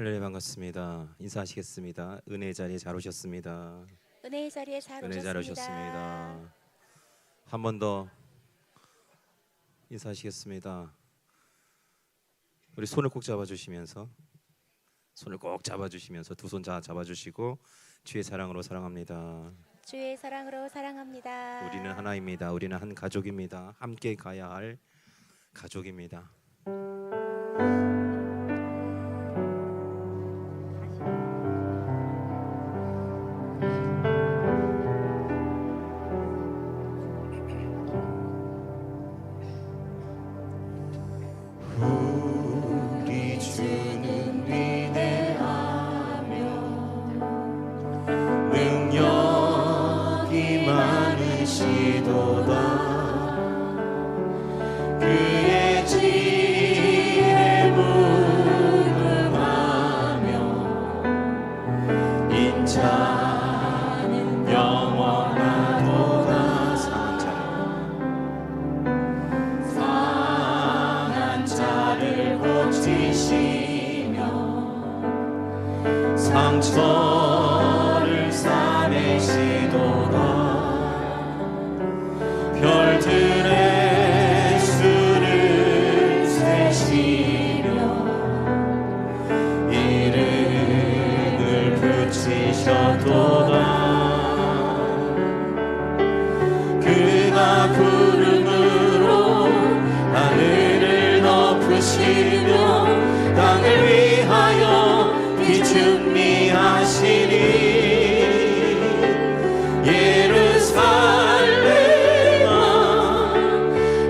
할렐루야 반갑습니다. 인사하시겠습니다. 은혜의 자리에 잘 오셨습니다. 은혜의 자리에 잘 은혜 잘 오셨습니다. 오셨습니다. 한 번 더 인사하시겠습니다. 우리 손을 꼭 잡아주시면서 두 손 잡아주시고 주의 사랑으로 사랑합니다. 주의 사랑으로 사랑합니다. 우리는 하나입니다. 우리는 한 가족입니다. 함께 가야 할 가족입니다. 우리 주는 위대하며 능력이 많으시도다. 그의 지혜에 무궁하며 인자는 영원하도다. 상한 자를 고치시며 상처를 싸매시도다. 별들의 수를 세시며 이름을 붙이셨도다. 그가 구름으로 하늘을 덮으시며 땅을 위하여 비 준비하시니 예루살렘아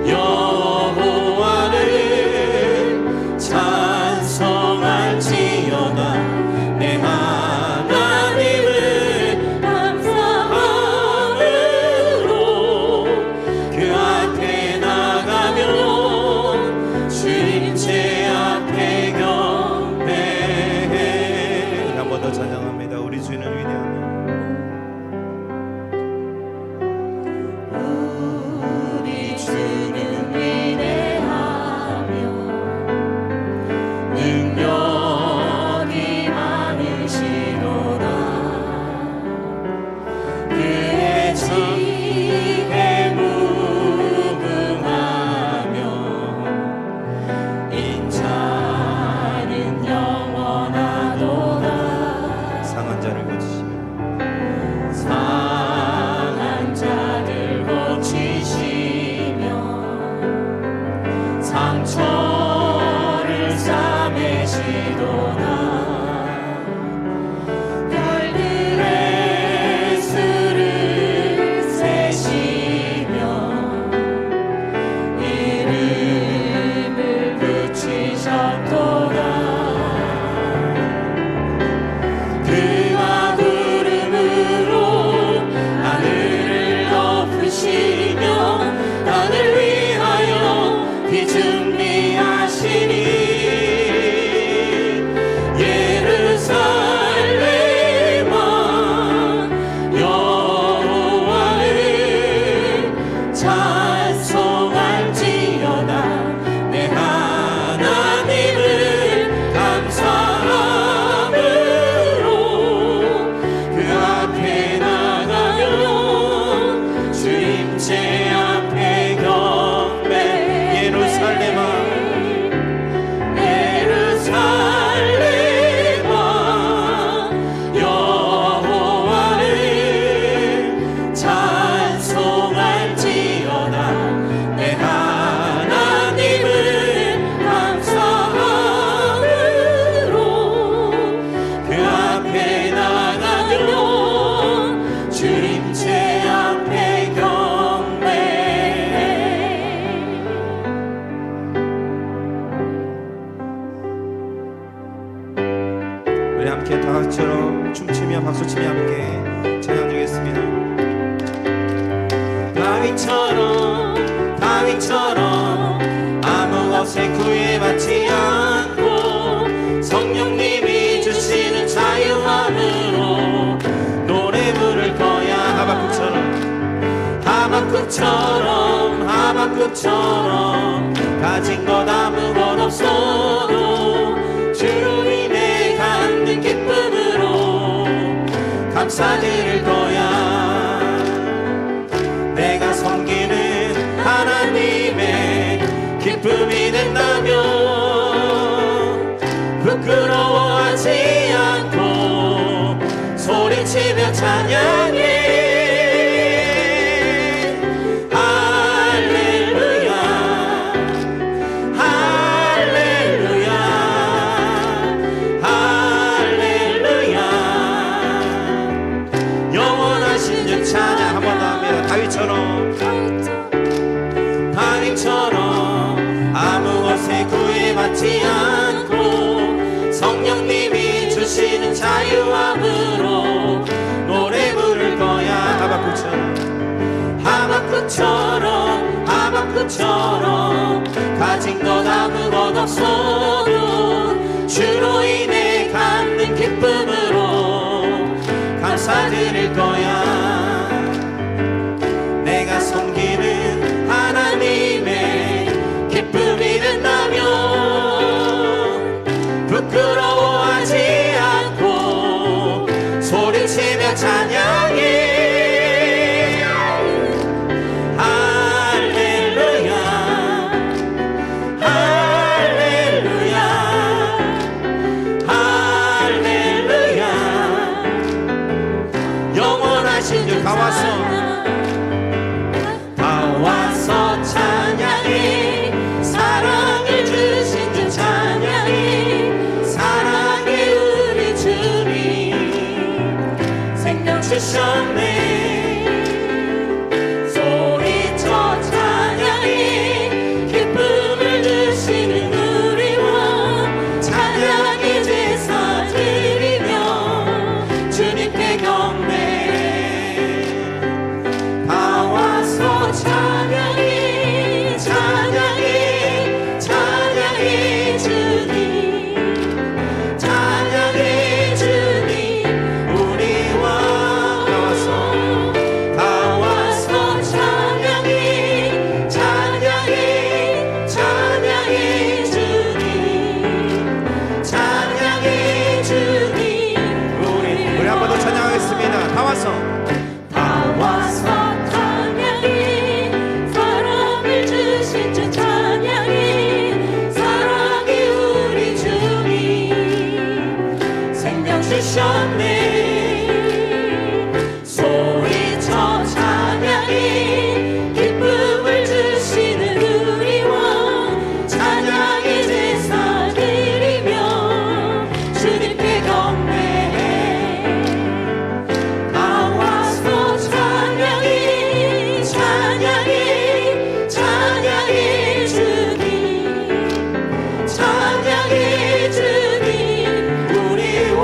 여호와를 찬송할지어다. 내 하나님을 감사함으로 그 앞에 나가며 주님체 앞에 경배해. 한 번 더 찬양합니다. 우리 주는 위대하며 우리 주는 위대하며 능력이 많으시도다. 그의 지혜에 무궁하며 인자는 영원하도다. 상한 자를 고치시며 상한 자들 고치시며 상처를 싸매시도다. 별들의 수를 세시며 이름을 붙이셨도다. 그가 구름으로 하늘을 덮으시며 땅을 위하여 비 준비하시니 예루살렘아 여호와를 찬송할지어다. 내 하나님을 감사함으로 그 앞에 나가며 주님체 앞에 경배. 예루살렘아 여호와를 찬송할지어다. 내 하나님을 감사함으로 그 앞에 나가며 주님체 앞에 경배해. 우리 함께 다 같이처럼 춤추며 박수치며 함께 찬양 드리겠습니다. 다윗처럼 아무 것에 구애받지 않고 성령님이 주시는 자유함으로 노래 부를 거야. 하박국처럼 가진 것 아무것 없어도 주로 인해 감사드릴 거야. 내가 섬기는 하나님의 기쁨이 된다면 부끄러워하지 않고 소리치며 찬양해. 다윗처럼 아무 것에 구애받지 않고 성령님이 주시는 자유함으로 노래 부를 거야. 하박국처럼 가진 것 아무것 없어도 주로 인해 갖는 기쁨으로 감사드릴 거야. 내가 섬기는 하나님의 기쁨이 된다면 부끄러워하지 않고 소리치며 찬양해. 할렐루야 할렐루야 할렐루야. 영원하신 주 다 와서 찬양해. 사랑을 주신 주 찬양해. 사랑의 우리 주님 생명 주셨네. 소리쳐 찬양해. 기쁨을 주시는 우리 왕 찬양의 제사 드리며 주님께 경배. 찬양해 찬양해 찬양해 주님 찬양해 주님 우리 왕 다 와서 찬양해 찬양해 찬양해 주님 찬양해 주님 우리 한 번 더 찬양하겠습니다. 다 와서 주셨네. 소리쳐 찬양해. 기쁨을 주시는 우리 왕 찬양의 제사 드리며 주님께 경배해. 다 와서 찬양해 찬양해 찬양해 주님 찬양해 주님 우리 왕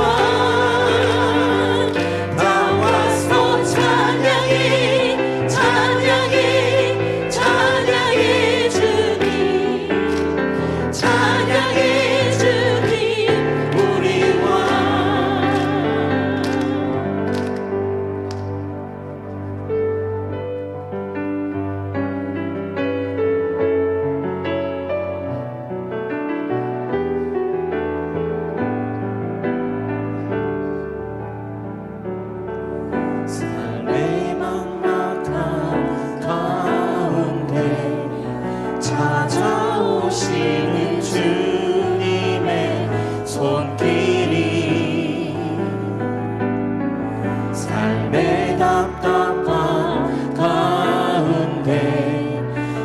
찾아오시는 주님의 손길이 삶의 답답한 가운데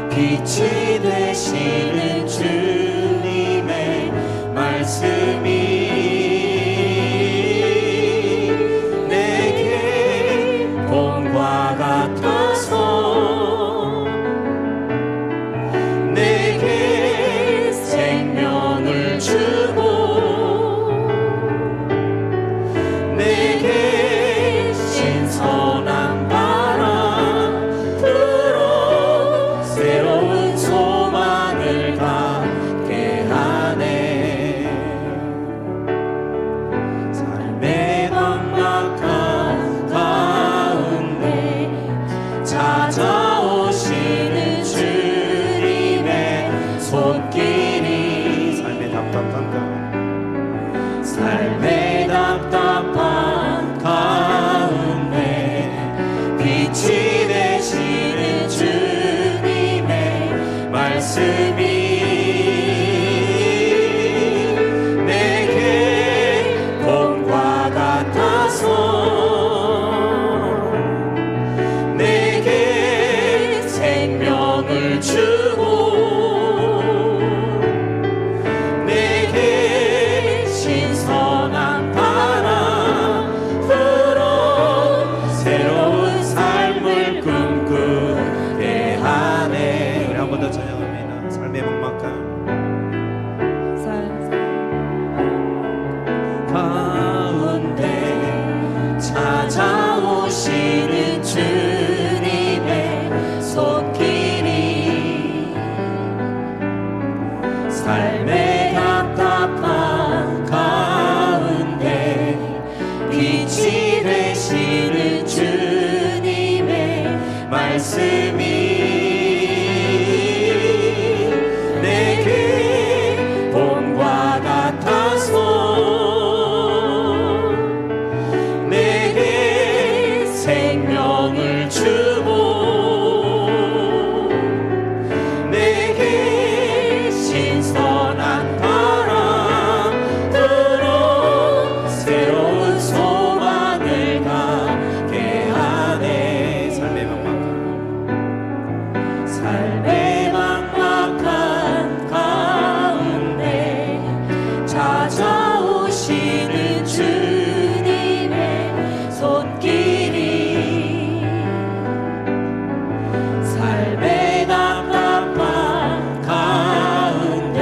빛이 되시는 주님의 말씀이 내게 봄과 같아서 찾아오시는 주님의 손길이 삶의 답답한 가운데 찾아오시는 주님의 손길이 삶의 답답한 가운데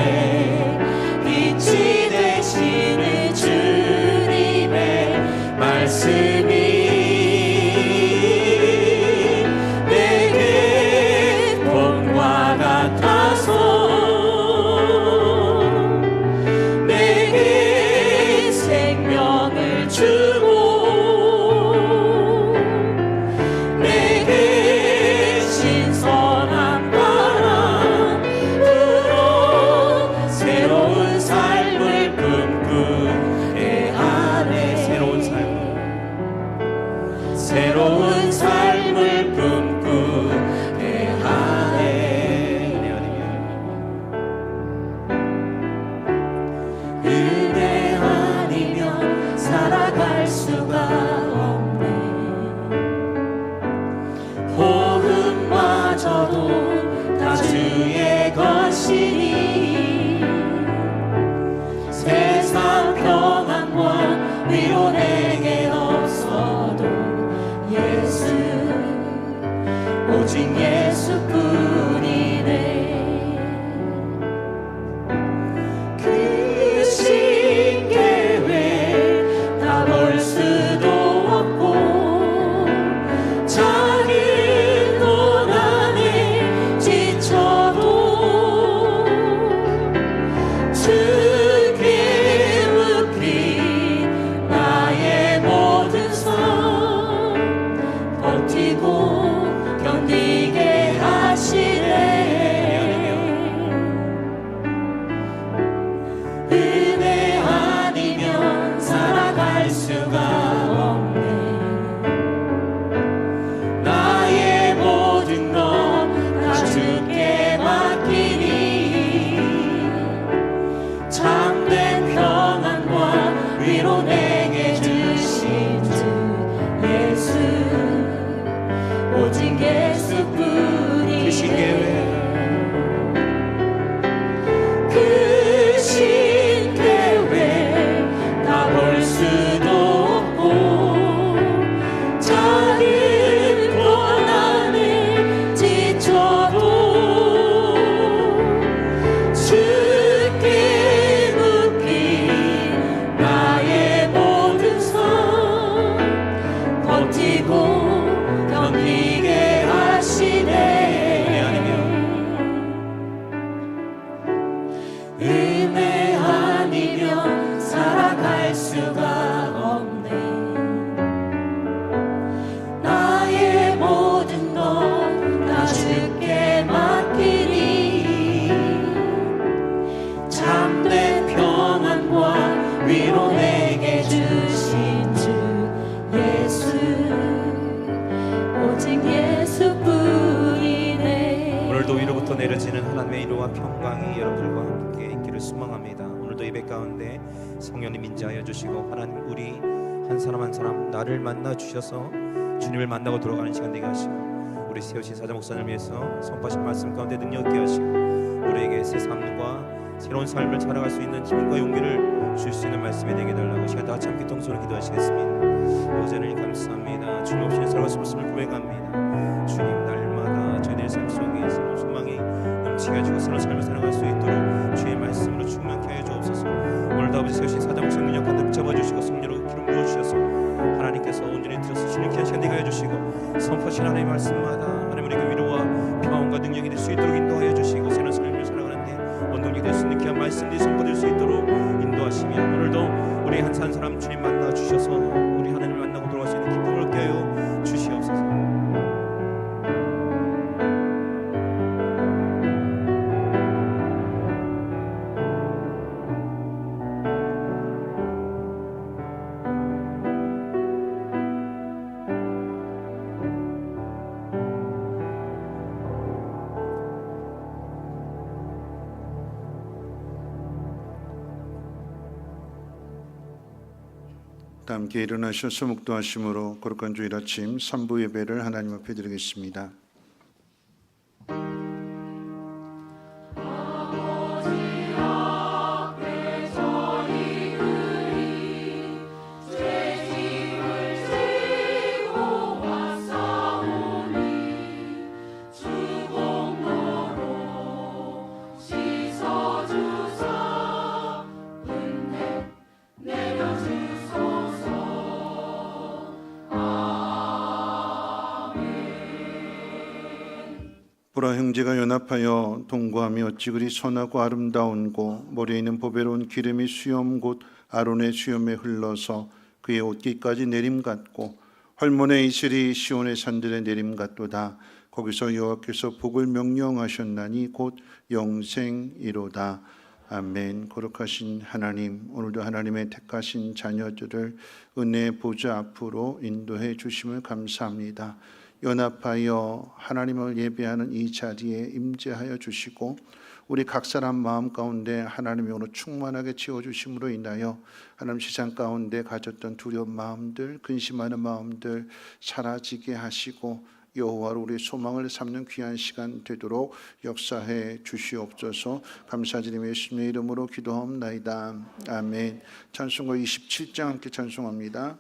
빛이 되시는 주님의 말씀이 내게 봄과 같아서 내게 생명을 주고 내게 신선한 바람 불어 새로운 삶을 꿈꾸게 하네. 새로운 삶을 꿈꾸게 하네. 은혜 아니면 살아갈 수가 없네. 호흡마저도 다 주의 것이니 세상 평안과 위로 내겐 없어도 예수 오직 예수뿐이네. 그 신계획 다 볼 수도 없고 작은 고난에 지쳐도 주께 묻힌 나의 모든 삶 버티고 견디게 하시네. 은혜 아니면 살아갈 수가 없네. 나의 모든 것 다 주께 맡기니 참된 평안과 위로 내게 주신 주 예수 오직 예수뿐이네. 그 신계획 다 볼 수도 없고 작은 고난에 지쳐도 주께 묻힌 나의 모든 삶 버티고 견디게 하시네. 은혜 아니면 살아갈 수가 없네. 나의 모든 것 다 주께 맡기니 참된 평안과 위로 내게 주신 주 예수 오직 예수뿐이네. 오늘도 위로부터 내려지는 하나님의 위로와 평강이 여러분들과 함께 있기를 소망합니다. 오늘도 예배 가운데 성령님 인자하여 주시고 하나님 우리 한 사람 한 사람 나를 만나 주셔서 주님을 만나고 돌아가는 시간 되게 하시고 우리 세우신 사자 목사님을 위해서 선포하신 말씀 가운데 능력 있게 하시고 우리에게 새 삶과 새로운 삶을 살아갈 수 있는 힘과 용기를 줄 수 있는 말씀이 되게 달라고 시간 다 함께 통성으로 기도하시겠습니다. 어제는 감사합니다. 주님 없이는 살아갈 수 없음을 고백합니다. 주님 날마다 저희들 삶 속에 새로운 소망이 넘치게 해주고 새로운 삶을 살아갈 수 있도록 주의 말씀으로 충만케 하여 주옵소서. 오늘도 아버지 세우신 사자 목사님 능력 가득 잡아주시고 성령으로 기름 부어주셔서 하나님께서 온전히 들어서 주님 귀한 시간 되게 하여 주시고 선포하신 하나님의 말씀마다 하나님 우리에게 위로와 평안과 능력이 될 수 있도록 인도하여 주시고 새로운 삶을 살아가는데 원동력이 될 수 있는 귀한 말씀들이 선포될 수 있도록 인도하시며 오늘도 우리 한 사람 주님 만나 주셔서 우리 하나님을 만나고 돌아갈 수 있는 기쁨을 얻게 하여 주시옵소서. 함께 일어나셔서 묵도하심으로 거룩한 주일 아침 3부 예배를 하나님 앞에 드리겠습니다. 아버지 앞에 서리 보라, 형제가 연합하여 동거하며 어찌 그리 선하고 아름다운고, 머리에 있는 보배로운 기름이 수염 곧 아론의 수염에 흘러서 그의 옷깃까지 내림 같고, 헐몬의 이슬이 시온의 산들의 내림 같도다. 거기서 여호와께서 복을 명령하셨나니 곧 영생이로다. 아멘. 거룩하신 하나님, 오늘도 하나님의 택하신 자녀들을 은혜의 보좌 앞으로 인도해 주심을 감사합니다. 연합하여 하나님을 예배하는 이 자리에 임재하여 주시고, 우리 각 사람 마음 가운데 하나님의 오늘 충만하게 채워주심으로 인하여 하나님 세상 가운데 가졌던 두려운 마음들, 근심하는 마음들 사라지게 하시고, 여호와로 우리 소망을 삼는 귀한 시간 되도록 역사해 주시옵소서. 감사드리며 예수님의 이름으로 기도하옵나이다. 아멘. 찬송가 27장 함께 찬송합니다.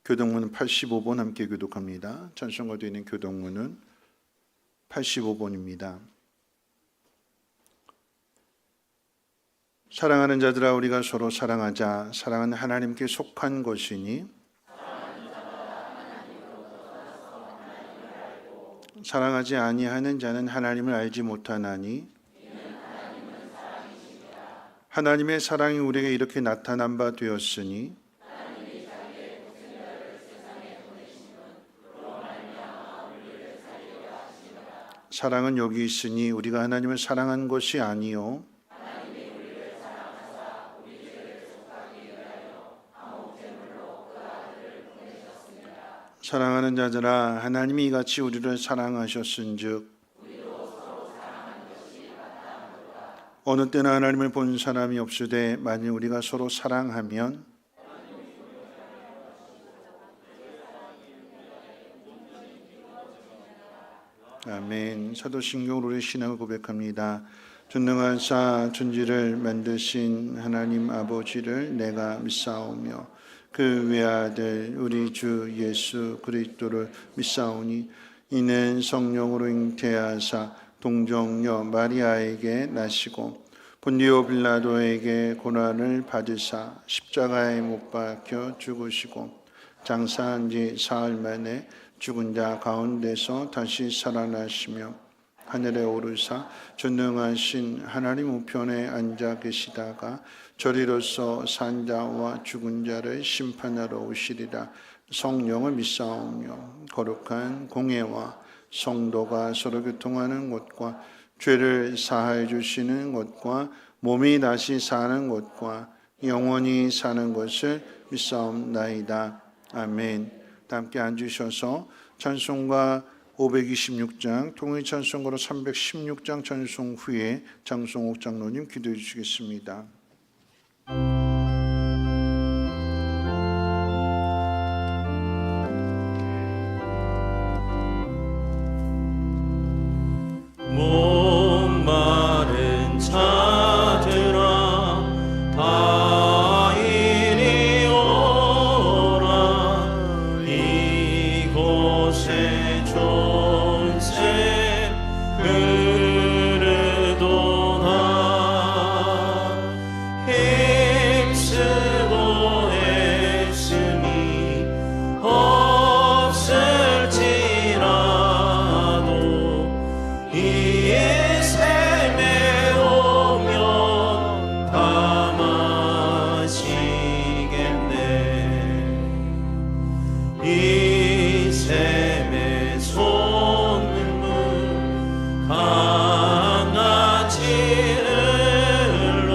교동문 85번 함께 교독합니다. 찬송가 되어 있는 교동문은 85번입니다. 사랑하는 자들아, 우리가 서로 사랑하자. 사랑은 하나님께 속한 것이니 사랑하지 아니하는 자는 하나님을 알지 못하나니 하나님의 사랑이 우리에게 이렇게 나타난 바 되었으니 사랑은 여기 있으니 우리가 하나님을 사랑한 것이 아니요 사랑하는 자들아 하나님이 이같이 우리를 사랑하셨은즉 어느 때나 하나님을 본 사람이 없으되 만일 우리가 서로 사랑하면 아멘. 사도신경으로 우리 신앙을 고백합니다. 전능하사 천지를 만드신 하나님 아버지를 내가 믿사오며 그 외아들 우리 주 예수 그리스도를 믿사오니 이는 성령으로 잉태하사 동정녀 마리아에게 나시고 본디오 빌라도에게 고난을 받으사 십자가에 못 박혀 죽으시고 장사한 지 사흘 만에 죽은 자 가운데서 다시 살아나시며 하늘에 오르사 전능하신 하나님 우편에 앉아 계시다가 저리로서 산 자와 죽은 자를 심판하러 오시리라. 성령을 믿사오며 거룩한 공예와 성도가 서로 교통하는 것과 죄를 사하여 주시는 것과 몸이 다시 사는 것과 영원히 사는 것을 믿사옵나이다. 아멘. 함께 앉으셔서 찬송가 526장 통일 찬송가로 316장 찬송 후에 장성옥 장로님 기도해 주시겠습니다. 목마른 자들아 다 이리 오라 이곳에 존재 흐르도다 힘쓰고 애쓰니 없을지라도 이에 샘에 오면 다 마시겠네 이 샘의 솟는 물 강같이 흘러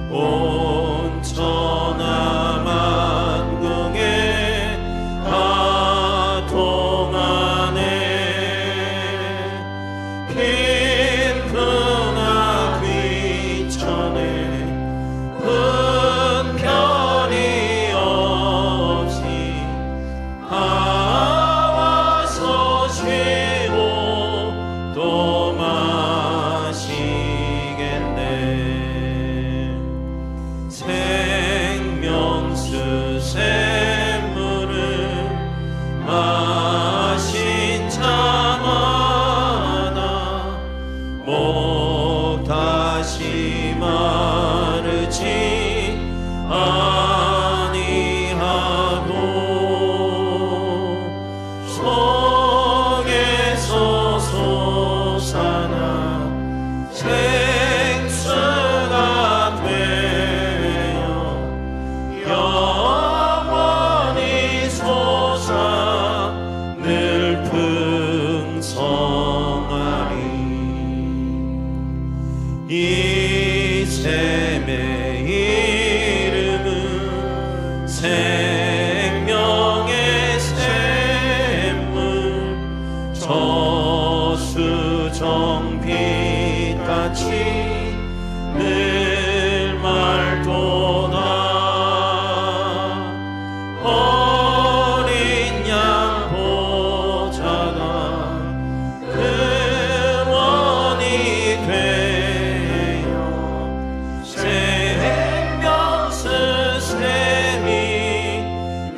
온 천하 만국에 다 통하네 깊으나 귀천에 흔편이 없이 와서 쉬고 또 마시겠네 생명수 샘물을 마신 자마다 목 다시 마르지 아니하고 속에서 솟아나 생수가 되어 영원히 솟아 늘 풍성하리 이 샘의 이름은 생명의 샘물 저수정빛같이 늘 맑도다 어린 양 보좌가 근원이 되어 생명수 샘이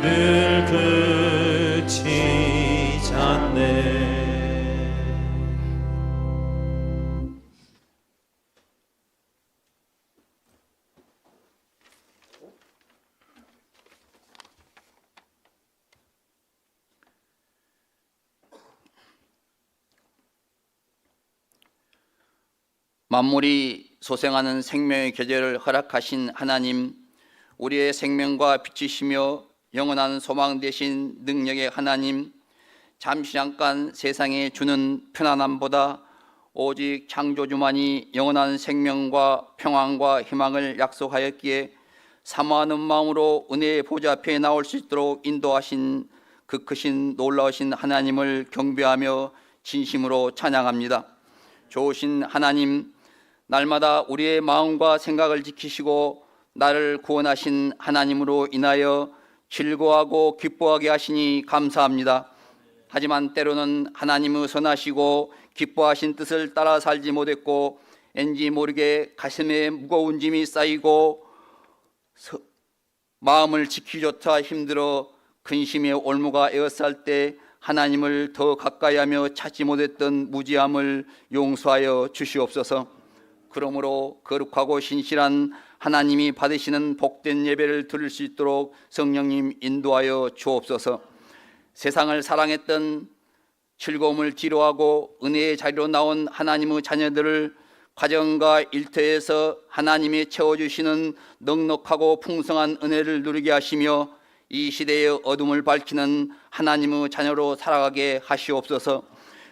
늘 그치지 않네 만물이 소생하는 생명의 계절을 허락하신 하나님, 우리의 생명과 빛이시며 영원한 소망 되신 능력의 하나님, 잠시 잠깐 세상에 주는 편안함보다 오직 창조주만이 영원한 생명과 평안과 희망을 약속하였기에 사모하는 마음으로 은혜의 보좌 앞에 나올 수 있도록 인도하신 그 크신 놀라우신 하나님을 경배하며 진심으로 찬양합니다. 좋으신 하나님, 날마다 우리의 마음과 생각을 지키시고 나를 구원하신 하나님으로 인하여 즐거워하고 기뻐하게 하시니 감사합니다. 하지만 때로는 하나님의 선하시고 기뻐하신 뜻을 따라 살지 못했고 왠지 모르게 가슴에 무거운 짐이 쌓이고 마음을 지키조차 힘들어 근심의 올무가 에워쌀 때 하나님을 더 가까이하며 찾지 못했던 무지함을 용서하여 주시옵소서. 그러므로 거룩하고 신실한 하나님이 받으시는 복된 예배를 드릴 수 있도록 성령님 인도하여 주옵소서. 세상을 사랑했던 즐거움을 뒤로하고 은혜의 자리로 나온 하나님의 자녀들을 가정과 일터에서 하나님이 채워주시는 넉넉하고 풍성한 은혜를 누리게 하시며 이 시대의 어둠을 밝히는 하나님의 자녀로 살아가게 하시옵소서.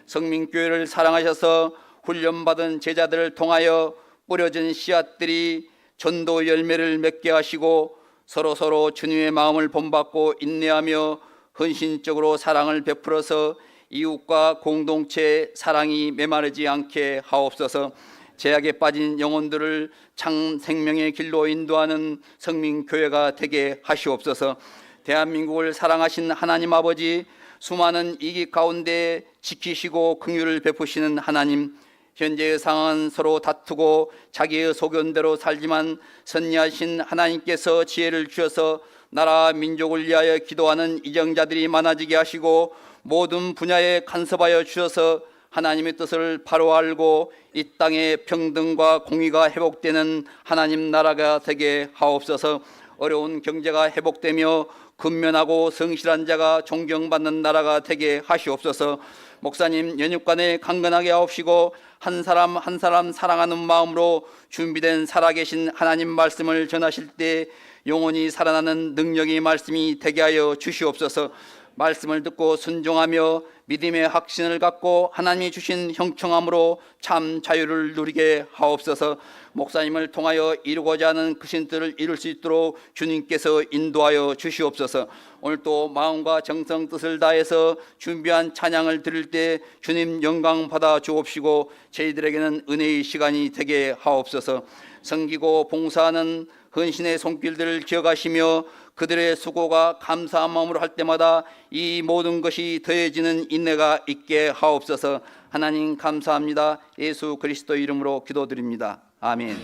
성민교회를 사랑하셔서 훈련받은 제자들을 통하여 뿌려진 씨앗들이 전도 열매를 맺게 하시고 서로 주님의 마음을 본받고 인내하며 헌신적으로 사랑을 베풀어서 이웃과 공동체의 사랑이 메마르지 않게 하옵소서. 죄악에 빠진 영혼들을 참 생명의 길로 인도하는 성민교회가 되게 하시옵소서. 대한민국을 사랑하신 하나님 아버지, 수많은 이기 가운데 지키시고 긍휼을 베푸시는 하나님, 현재의 상황은 서로 다투고 자기의 소견대로 살지만 선리하신 하나님께서 지혜를 주셔서 나라 민족을 위하여 기도하는 이정자들이 많아지게 하시고 모든 분야에 간섭하여 주셔서 하나님의 뜻을 바로 알고 이 땅의 평등과 공의가 회복되는 하나님 나라가 되게 하옵소서. 어려운 경제가 회복되며 근면하고 성실한 자가 존경받는 나라가 되게 하시옵소서. 목사님 연육간에 강건하게 하옵시고 한 사람 한 사람 사랑하는 마음으로 준비된 살아계신 하나님 말씀을 전하실 때 영원히 살아나는 능력의 말씀이 되게 하여 주시옵소서. 말씀을 듣고 순종하며 믿음의 확신을 갖고 하나님이 주신 형통함으로 참 자유를 누리게 하옵소서. 목사님을 통하여 이루고자 하는 그 신들을 이룰 수 있도록 주님께서 인도하여 주시옵소서. 오늘 또 마음과 정성 뜻을 다해서 준비한 찬양을 드릴 때 주님 영광 받아 주옵시고 저희들에게는 은혜의 시간이 되게 하옵소서. 섬기고 봉사하는 헌신의 손길들을 기억하시며 그들의 수고가 감사한 마음으로 할 때마다 이 모든 것이 더해지는 인내가 있게 하옵소서. 하나님 감사합니다. 예수 그리스도 이름으로 기도드립니다. 아멘.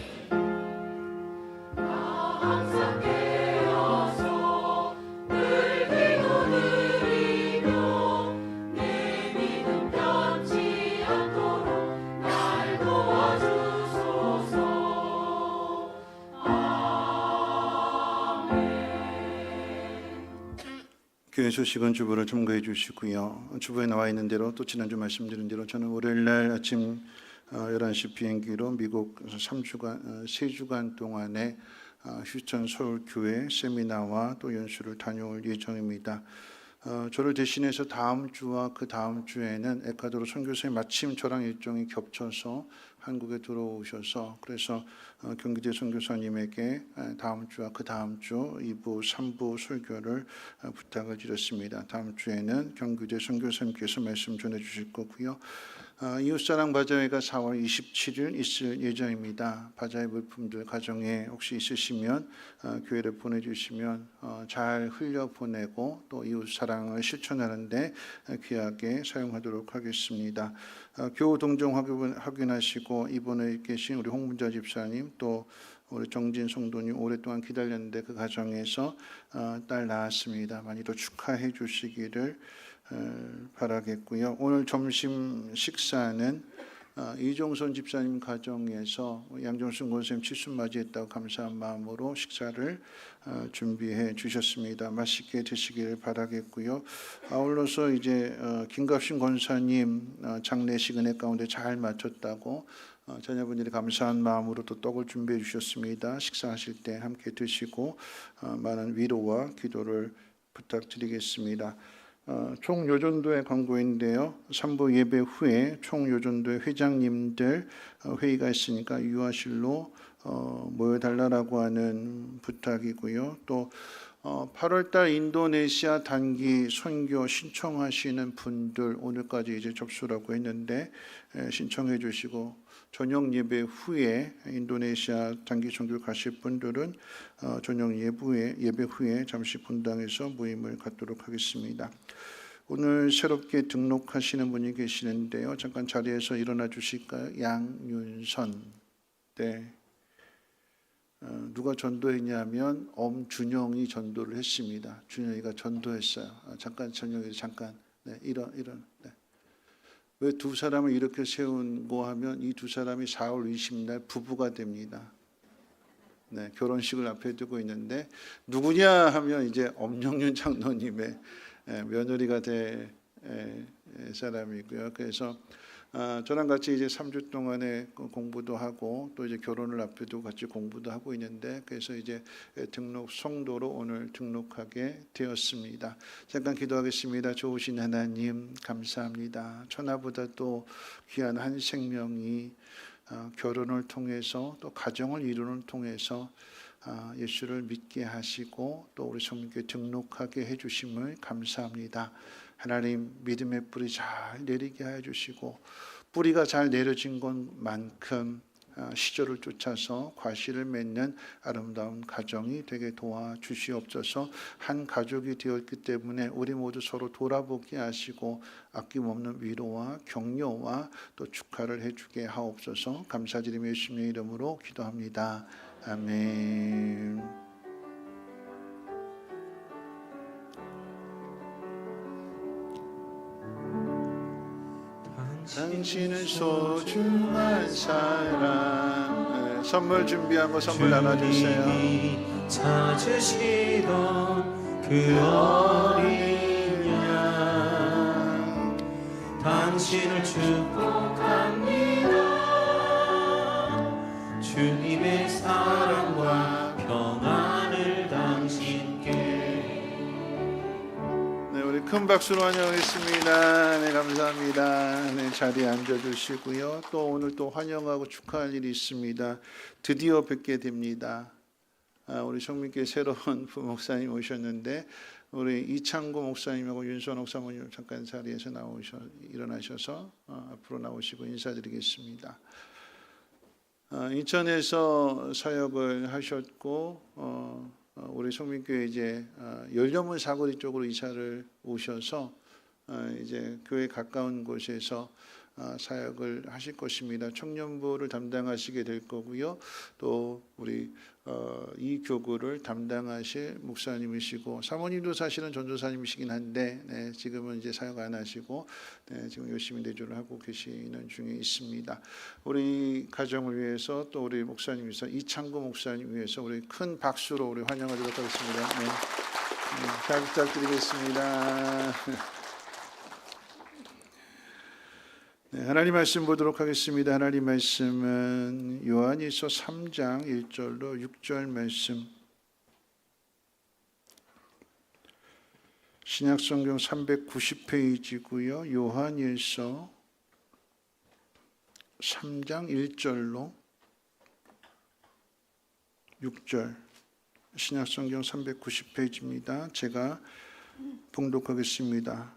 교회 소식은 주보를 첨부해 주시고요. 주보에 나와 있는 대로 또 지난주 말씀드린 대로 저는 월요일 날 아침 11시 비행기로 미국 3주간 동안의 휴스턴 서울 교회 세미나와 또 연수를 다녀올 예정입니다. 저를 대신해서 다음 주와 그 다음 주에는 에콰도르 선교사님 마침 저랑 일정이 겹쳐서 한국에 들어오셔서 그래서 경기대 선교사님에게 다음 주와 그 다음 주 2부, 3부 설교를 부탁을 드렸습니다. 다음 주에는 경기대 선교사님께서 말씀 전해 주실 거고요. 이웃사랑 바자회가 4월 27일 있을 예정입니다. 바자회 물품들 가정에 혹시 있으시면 교회를 보내주시면 잘 흘려보내고 또 이웃사랑을 실천하는데 귀하게 사용하도록 하겠습니다. 교우 동정 확인하시고 입원해 계신 우리 홍문자 집사님 또 우리 정진 성도님 오랫동안 기다렸는데 그 가정에서 딸 낳았습니다. 많이 더 축하해 주시기를 바라겠고요. 오늘 점심 식사는 이종선 집사님 가정에서 양정순 권사님 칠순 맞이했다고 감사한 마음으로 식사를 준비해 주셨습니다. 맛있게 드시기를 바라겠고요. 아울러서 이제 김갑신 권사님 장례식 은혜 가운데 잘 마쳤다고 자녀분들이 감사한 마음으로 또 떡을 준비해 주셨습니다. 식사하실 때 함께 드시고 많은 위로와 기도를 부탁드리겠습니다. 총요전도회 광고인데요. 3부 예배 후에 총요전도회 회장님들 회의가 있으니까 유아실로 모여달라고 하는 부탁이고요. 또 8월달 인도네시아 단기 선교 신청하시는 분들 오늘까지 이제 접수라고 했는데 신청해 주시고 저녁 예배 후에 인도네시아 단기 선교 가실 분들은 저녁 예배 후에 잠시 분당에서 모임을 갖도록 하겠습니다. 오늘 새롭게 등록하시는 분이 계시는데요. 잠깐 자리에서 일어나 주실까요? 양윤선. 네. 누가 전도했냐면 엄준영이 전도를 했습니다. 준영이가 전도했어요. 잠깐 저녁에 잠깐. 네, 이런. 네. 왜 두 사람을 이렇게 세운고 하면 이 두 사람이 4월 20일 부부가 됩니다. 네, 결혼식을 앞에 두고 있는데 누구냐 하면 이제 엄영윤 장로님의 며느리가 될 사람이고요. 그래서 저랑 같이 이제 3주 동안에 공부도 하고 또 이제 결혼을 앞에 두고 같이 공부도 하고 있는데 그래서 이제 등록 성도로 오늘 등록하게 되었습니다. 잠깐 기도하겠습니다. 좋으신 하나님 감사합니다. 천하보다 또 귀한 한 생명이 결혼을 통해서 또 가정을 이루는 통해서 예수를 믿게 하시고 또 우리 성교에 등록하게 해주심을 감사합니다. 하나님 믿음의 뿌리 잘 내리게 하여 주시고 뿌리가 잘 내려진 것만큼 시절을 쫓아서 과실을 맺는 아름다운 가정이 되게 도와주시옵소서. 한 가족이 되었기 때문에 우리 모두 서로 돌아보게 하시고 아낌없는 위로와 격려와 또 축하를 해주게 하옵소서. 감사드리며 예수님의 이름으로 기도합니다. 아멘. 당신은 소중한 사람. 선물 준비한 거 선물 나눠주세요. 찾으시던 그 어린 양 당신을 축복합니다. 주님의 사랑과 평안을 당신께. 우리 큰 박수로 환영하겠습니다. 네, 감사합니다. 네, 자리에 앉아주시고요. 또 오늘 또 환영하고 축하할 일이 있습니다. 드디어 뵙게 됩니다. 우리 성민교회 새로운 부목사님 오셨는데 우리 이창구 목사님하고 윤선옥 사모님 잠깐 자리에서 일어나셔서 앞으로 나오시고 인사드리겠습니다. 인천에서 사역을 하셨고 우리 성민교회 이제 열려문 사거리 쪽으로 이사를 오셔서 이제 교회 가까운 곳에서 사역을 하실 것입니다. 청년부를 담당하시게 될 거고요. 또 우리 이 교구를 담당하실 목사님이시고 사모님도 사실은 전도사님이시긴 한데 네, 지금은 이제 사역 안 하시고 네, 지금 열심히 내조를 하고 계시는 중에 있습니다. 우리 가정을 위해서 또 우리 목사님이서 이창구 목사님 위해서 우리 큰 박수로 우리 환영하도록 하겠습니다. 네. 잘 부탁드리겠습니다. 네, 하나님 말씀 보도록 하겠습니다. 하나님 말씀은 요한일서 3장 1절로 6절 말씀, 신약성경 390페이지고요. 요한일서 3장 1절로 6절, 신약성경 390페이지입니다. 제가 봉독하겠습니다.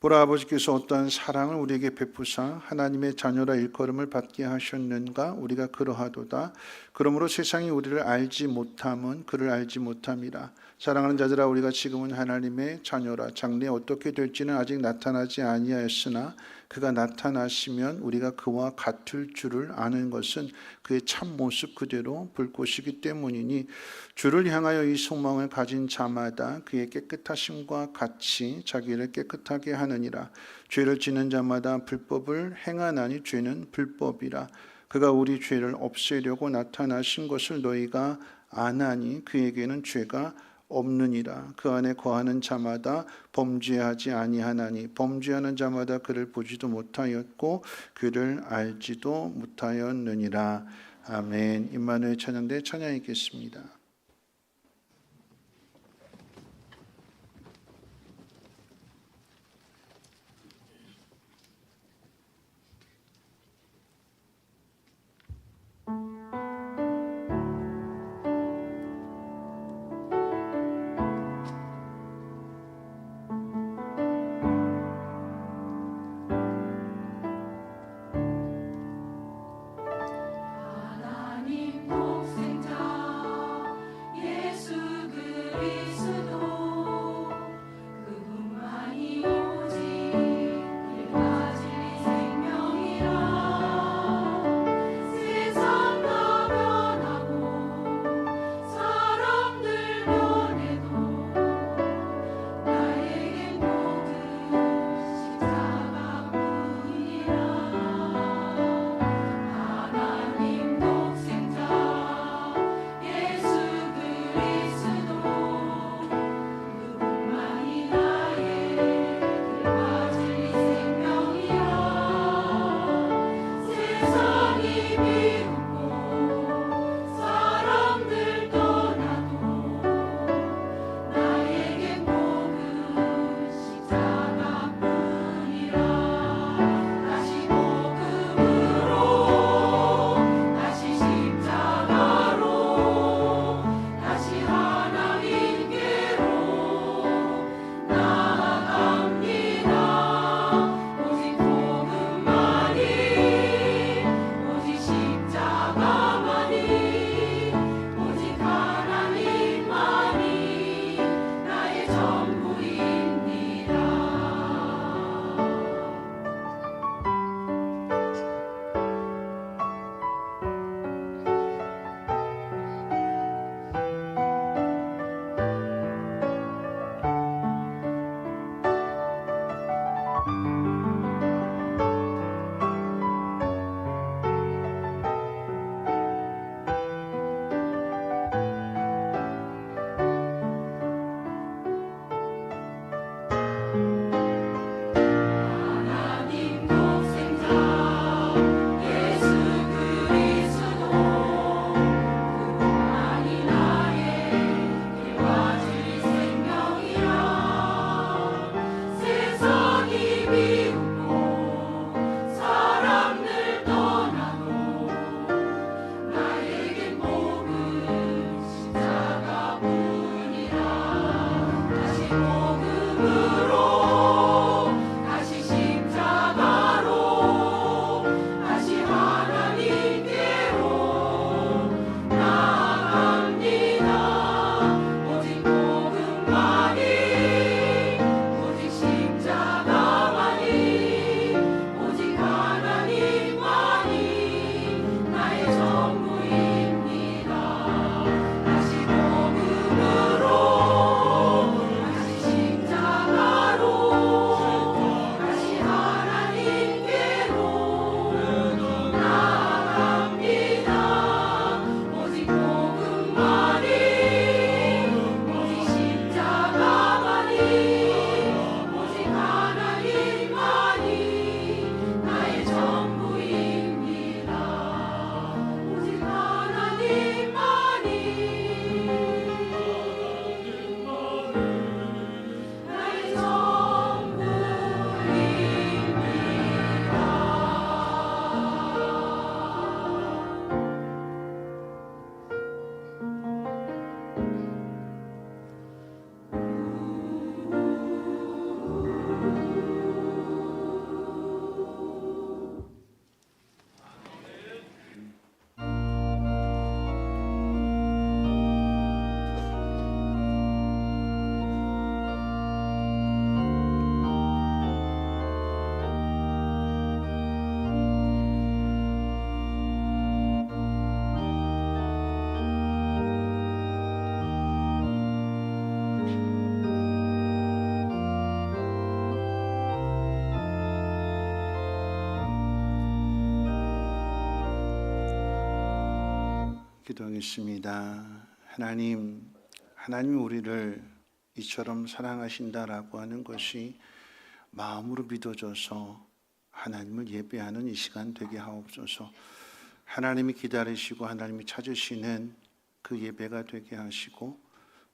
보라, 아버지께서 어떠한 사랑을 우리에게 베푸사 하나님의 자녀라 일컬음을 받게 하셨는가? 우리가 그러하도다. 그러므로 세상이 우리를 알지 못함은 그를 알지 못함이라. 사랑하는 자들아, 우리가 지금은 하나님의 자녀라. 장래에 어떻게 될지는 아직 나타나지 아니하였으나 그가 나타나시면 우리가 그와 같을 줄을 아는 것은 그의 참 모습 그대로 볼 것이기 때문이니 주를 향하여 이 소망을 가진 자마다 그의 깨끗하심과 같이 자기를 깨끗하게 하느니라. 죄를 지는 자마다 불법을 행하나니 죄는 불법이라. 그가 우리 죄를 없애려고 나타나신 것을 너희가 아나니 그에게는 죄가 없느니라. 그 안에 거하는 자마다 범죄하지 아니하나니 범죄하는 자마다 그를 보지도 못하였고 그를 알지도 못하였느니라. 아멘. 임마누엘 찬양대 찬양 있겠습니다. 기도하겠습니다. 하나님이 우리를 이처럼 사랑하신다라고 하는 것이 마음으로 믿어져서 하나님을 예배하는 이 시간 되게 하옵소서. 하나님이 기다리시고 하나님이 찾으시는 그 예배가 되게 하시고,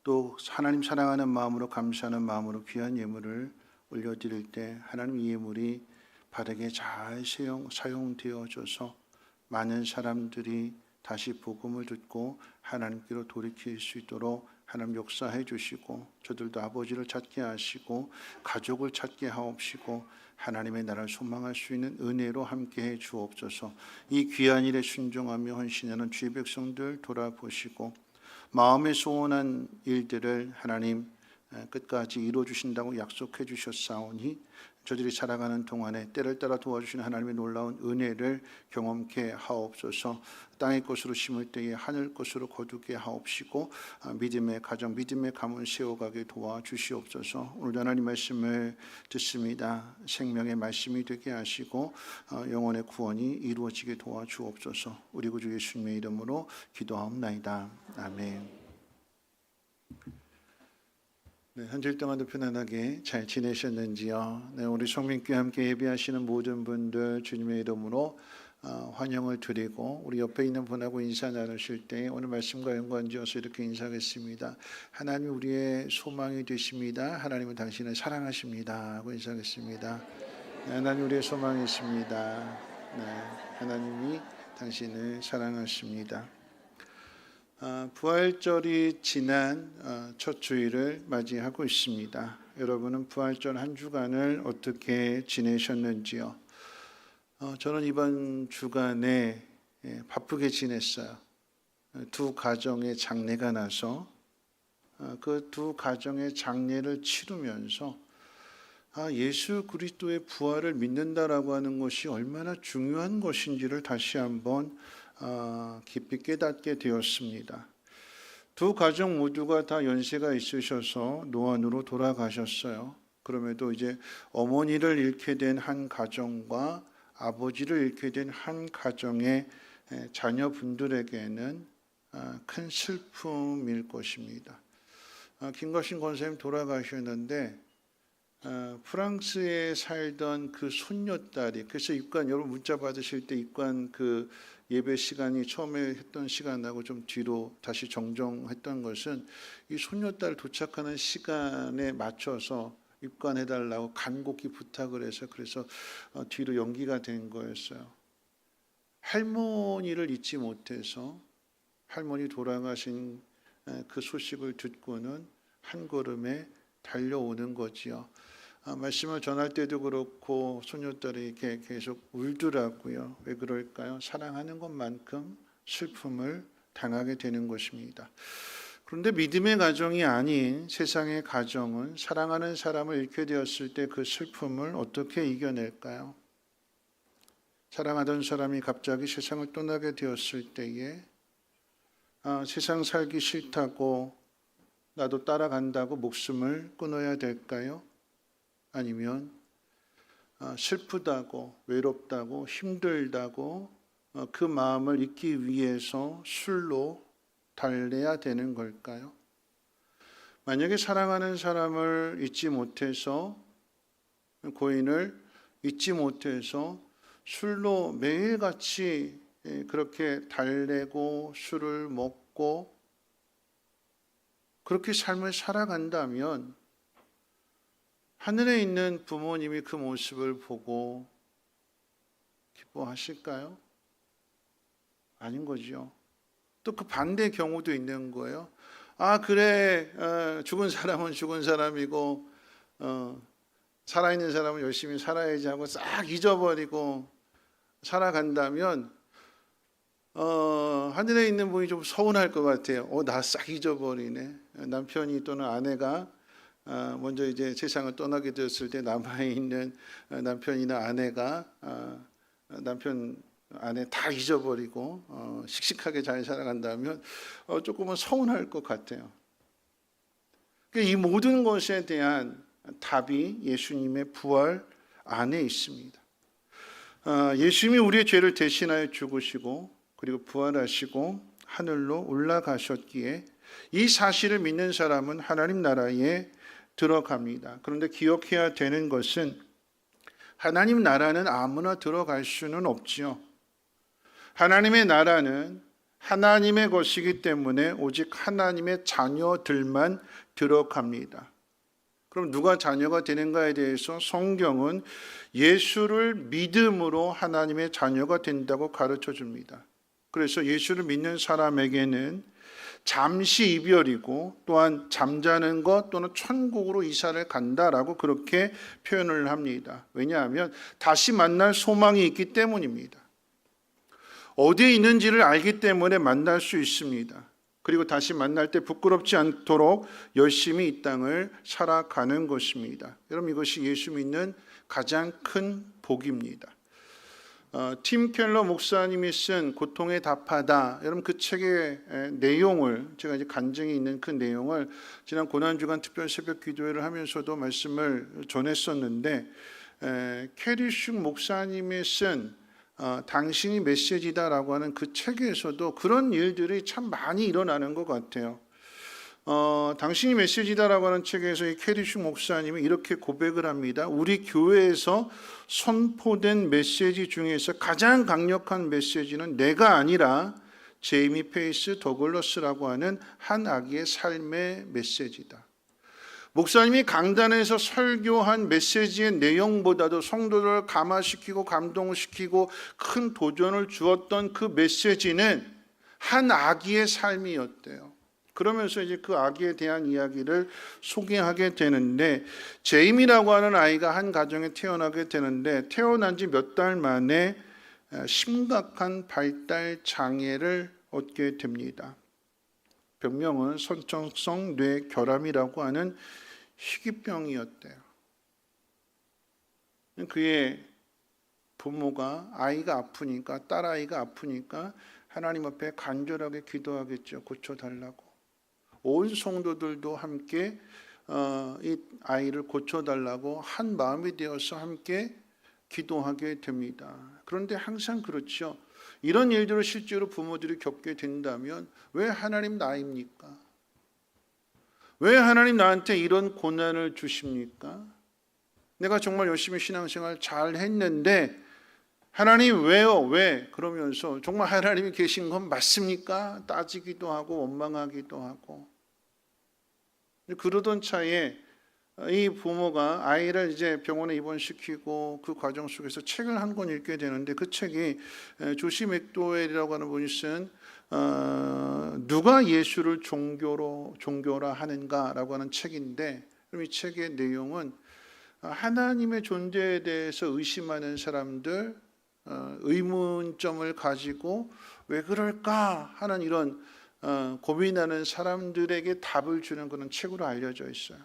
또 하나님 사랑하는 마음으로 감사하는 마음으로 귀한 예물을 올려드릴 때 하나님 이 예물이 바르게 잘 사용되어져서 많은 사람들이 다시 복음을 듣고 하나님께로 돌이킬 수 있도록 하나님 역사해 주시고, 저들도 아버지를 찾게 하시고 가족을 찾게 하옵시고 하나님의 나라를 소망할 수 있는 은혜로 함께해 주옵소서. 이 귀한 일에 순종하며 헌신하는 주의 백성들 돌아보시고 마음에 소원한 일들을 하나님 끝까지 이루어 주신다고 약속해 주셨사오니 저들이 살아가는 동안에 때를 따라 도와주시는 하나님의 놀라운 은혜를 경험케 하옵소서. 땅의 것으로 심을 때에 하늘 것으로 거두게 하옵시고 믿음의 가정, 믿음의 가문 세워가게 도와주시옵소서. 오늘 하나님 말씀을 듣습니다. 생명의 말씀이 되게 하시고 영혼의 구원이 이루어지게 도와주옵소서. 우리 구주 예수님의 이름으로 기도하옵나이다. 아멘. 네, 한 주일 동안도 편안하게 잘 지내셨는지요? 네, 우리 성민교회 함께 예배하시는 모든 분들 주님의 이름으로 환영을 드리고, 우리 옆에 있는 분하고 인사 나누실 때 오늘 말씀과 연관지어서 이렇게 인사하겠습니다. 하나님이 우리의 소망이 되십니다. 하나님은 당신을 사랑하십니다 하고 인사하겠습니다. 네, 하나님 우리의 소망이십니다. 네, 하나님이 당신을 사랑하십니다. 부활절이 지난 첫 주일을 맞이하고 있습니다. 여러분은 부활절 한 주간을 어떻게 지내셨는지요? 저는 이번 주간에 바쁘게 지냈어요. 두 가정의 장례가 나서 그 두 가정의 장례를 치르면서 예수 그리스도의 부활을 믿는다라고 하는 것이 얼마나 중요한 것인지를 다시 한번 깊이 깨닫게 되었습니다. 두 가정 모두가 다 연세가 있으셔서 노안으로 돌아가셨어요. 그럼에도 이제 어머니를 잃게 된 한 가정과 아버지를 잃게 된 한 가정의 자녀분들에게는 큰 슬픔일 것입니다. 김거신 권사님 돌아가셨는데 프랑스에 살던 그 손녀딸이, 그래서 입관 여러분 문자 받으실 때 입관 그 예배 시간이 처음에 했던 시간하고 좀 뒤로 다시 정정했던 것은 이 손녀딸 도착하는 시간에 맞춰서 입관해달라고 간곡히 부탁을 해서 그래서 뒤로 연기가 된 거였어요. 할머니를 잊지 못해서 할머니 돌아가신 그 소식을 듣고는 한 걸음에 달려오는 거지요. 말씀을 전할 때도 그렇고 손녀딸이 이렇게 계속 울더라고요. 왜 그럴까요? 사랑하는 것만큼 슬픔을 당하게 되는 것입니다. 그런데 믿음의 가정이 아닌 세상의 가정은 사랑하는 사람을 잃게 되었을 때 그 슬픔을 어떻게 이겨낼까요? 사랑하던 사람이 갑자기 세상을 떠나게 되었을 때에 세상 살기 싫다고 나도 따라간다고 목숨을 끊어야 될까요? 아니면 슬프다고 외롭다고 힘들다고 그 마음을 잊기 위해서 술로 달래야 되는 걸까요? 만약에 사랑하는 사람을 잊지 못해서, 고인을 잊지 못해서 술로 매일같이 그렇게 달래고 술을 먹고 그렇게 삶을 살아간다면 하늘에 있는 부모님이 그 모습을 보고 기뻐하실까요? 아닌 거죠. 또 그 반대의 경우도 있는 거예요. 그래, 죽은 사람은 죽은 사람이고 살아있는 사람은 열심히 살아야지 하고 싹 잊어버리고 살아간다면 하늘에 있는 분이 좀 서운할 것 같아요. 나 싹 잊어버리네. 남편이 또는 아내가 먼저 이제 세상을 떠나게 되었을 때 남아있는 남편이나 아내가 남편 아내 다 잊어버리고 씩씩하게 잘 살아간다면 조금은 서운할 것 같아요. 이 모든 것에 대한 답이 예수님의 부활 안에 있습니다. 예수님이 우리의 죄를 대신하여 죽으시고 그리고 부활하시고 하늘로 올라가셨기에 이 사실을 믿는 사람은 하나님 나라에 들어갑니다. 그런데 기억해야 되는 것은 하나님 나라는 아무나 들어갈 수는 없지요. 하나님의 나라는 하나님의 것이기 때문에 오직 하나님의 자녀들만 들어갑니다. 그럼 누가 자녀가 되는가에 대해서 성경은 예수를 믿음으로 하나님의 자녀가 된다고 가르쳐 줍니다. 그래서 예수를 믿는 사람에게는 잠시 이별이고 또한 잠자는 것 또는 천국으로 이사를 간다라고 그렇게 표현을 합니다. 왜냐하면 다시 만날 소망이 있기 때문입니다. 어디에 있는지를 알기 때문에 만날 수 있습니다. 그리고 다시 만날 때 부끄럽지 않도록 열심히 이 땅을 살아가는 것입니다. 여러분, 이것이 예수 믿는 가장 큰 복입니다. 팀 켈러 목사님이 쓴 고통에 답하다, 여러분 그 책의 내용을, 제가 이제 간증이 있는 그 내용을 지난 고난주간 특별 새벽 기도회를 하면서도 말씀을 전했었는데, 캐리 슉 목사님이 쓴 당신이 메시지다라고 하는 그 책에서도 그런 일들이 참 많이 일어나는 것 같아요. 당신이 메시지다라고 하는 책에서 이 캐리 슉 목사님이 이렇게 고백을 합니다. 우리 교회에서 선포된 메시지 중에서 가장 강력한 메시지는 내가 아니라 제이미 페이스 더글러스라고 하는 한 아기의 삶의 메시지다. 목사님이 강단에서 설교한 메시지의 내용보다도 성도들을 감화시키고 감동시키고 큰 도전을 주었던 그 메시지는 한 아기의 삶이었대요. 그러면서 이제 그 아기에 대한 이야기를 소개하게 되는데, 제임이라고 하는 아이가 한 가정에 태어나게 되는데 태어난 지 몇 달 만에 심각한 발달 장애를 얻게 됩니다. 병명은 선천성 뇌결함이라고 하는 희귀병이었대요. 그의 부모가 아이가 아프니까, 딸아이가 아프니까 하나님 앞에 간절하게 기도하겠죠. 고쳐달라고. 온 성도들도 함께 이 아이를 고쳐달라고 한 마음이 되어서 함께 기도하게 됩니다. 그런데 항상 그렇죠. 이런 일들을 실제로 부모들이 겪게 된다면 왜 하나님 나입니까? 왜 하나님 나한테 이런 고난을 주십니까? 내가 정말 열심히 신앙생활 잘 했는데 하나님 왜요? 왜? 그러면서 정말 하나님이 계신 건 맞습니까? 따지기도 하고 원망하기도 하고. 그러던 차에 이 부모가 아이를 이제 병원에 입원시키고 그 과정 속에서 책을 한 권 읽게 되는데, 그 책이 조시 맥도웰이라고 하는 분이 쓴 누가 예수를 종교라 하는가라고 하는 책인데, 그럼 이 책의 내용은 하나님의 존재에 대해서 의심하는 사람들, 의문점을 가지고 왜 그럴까 하는 이런 고민하는 사람들에게 답을 주는 그런 책으로 알려져 있어요.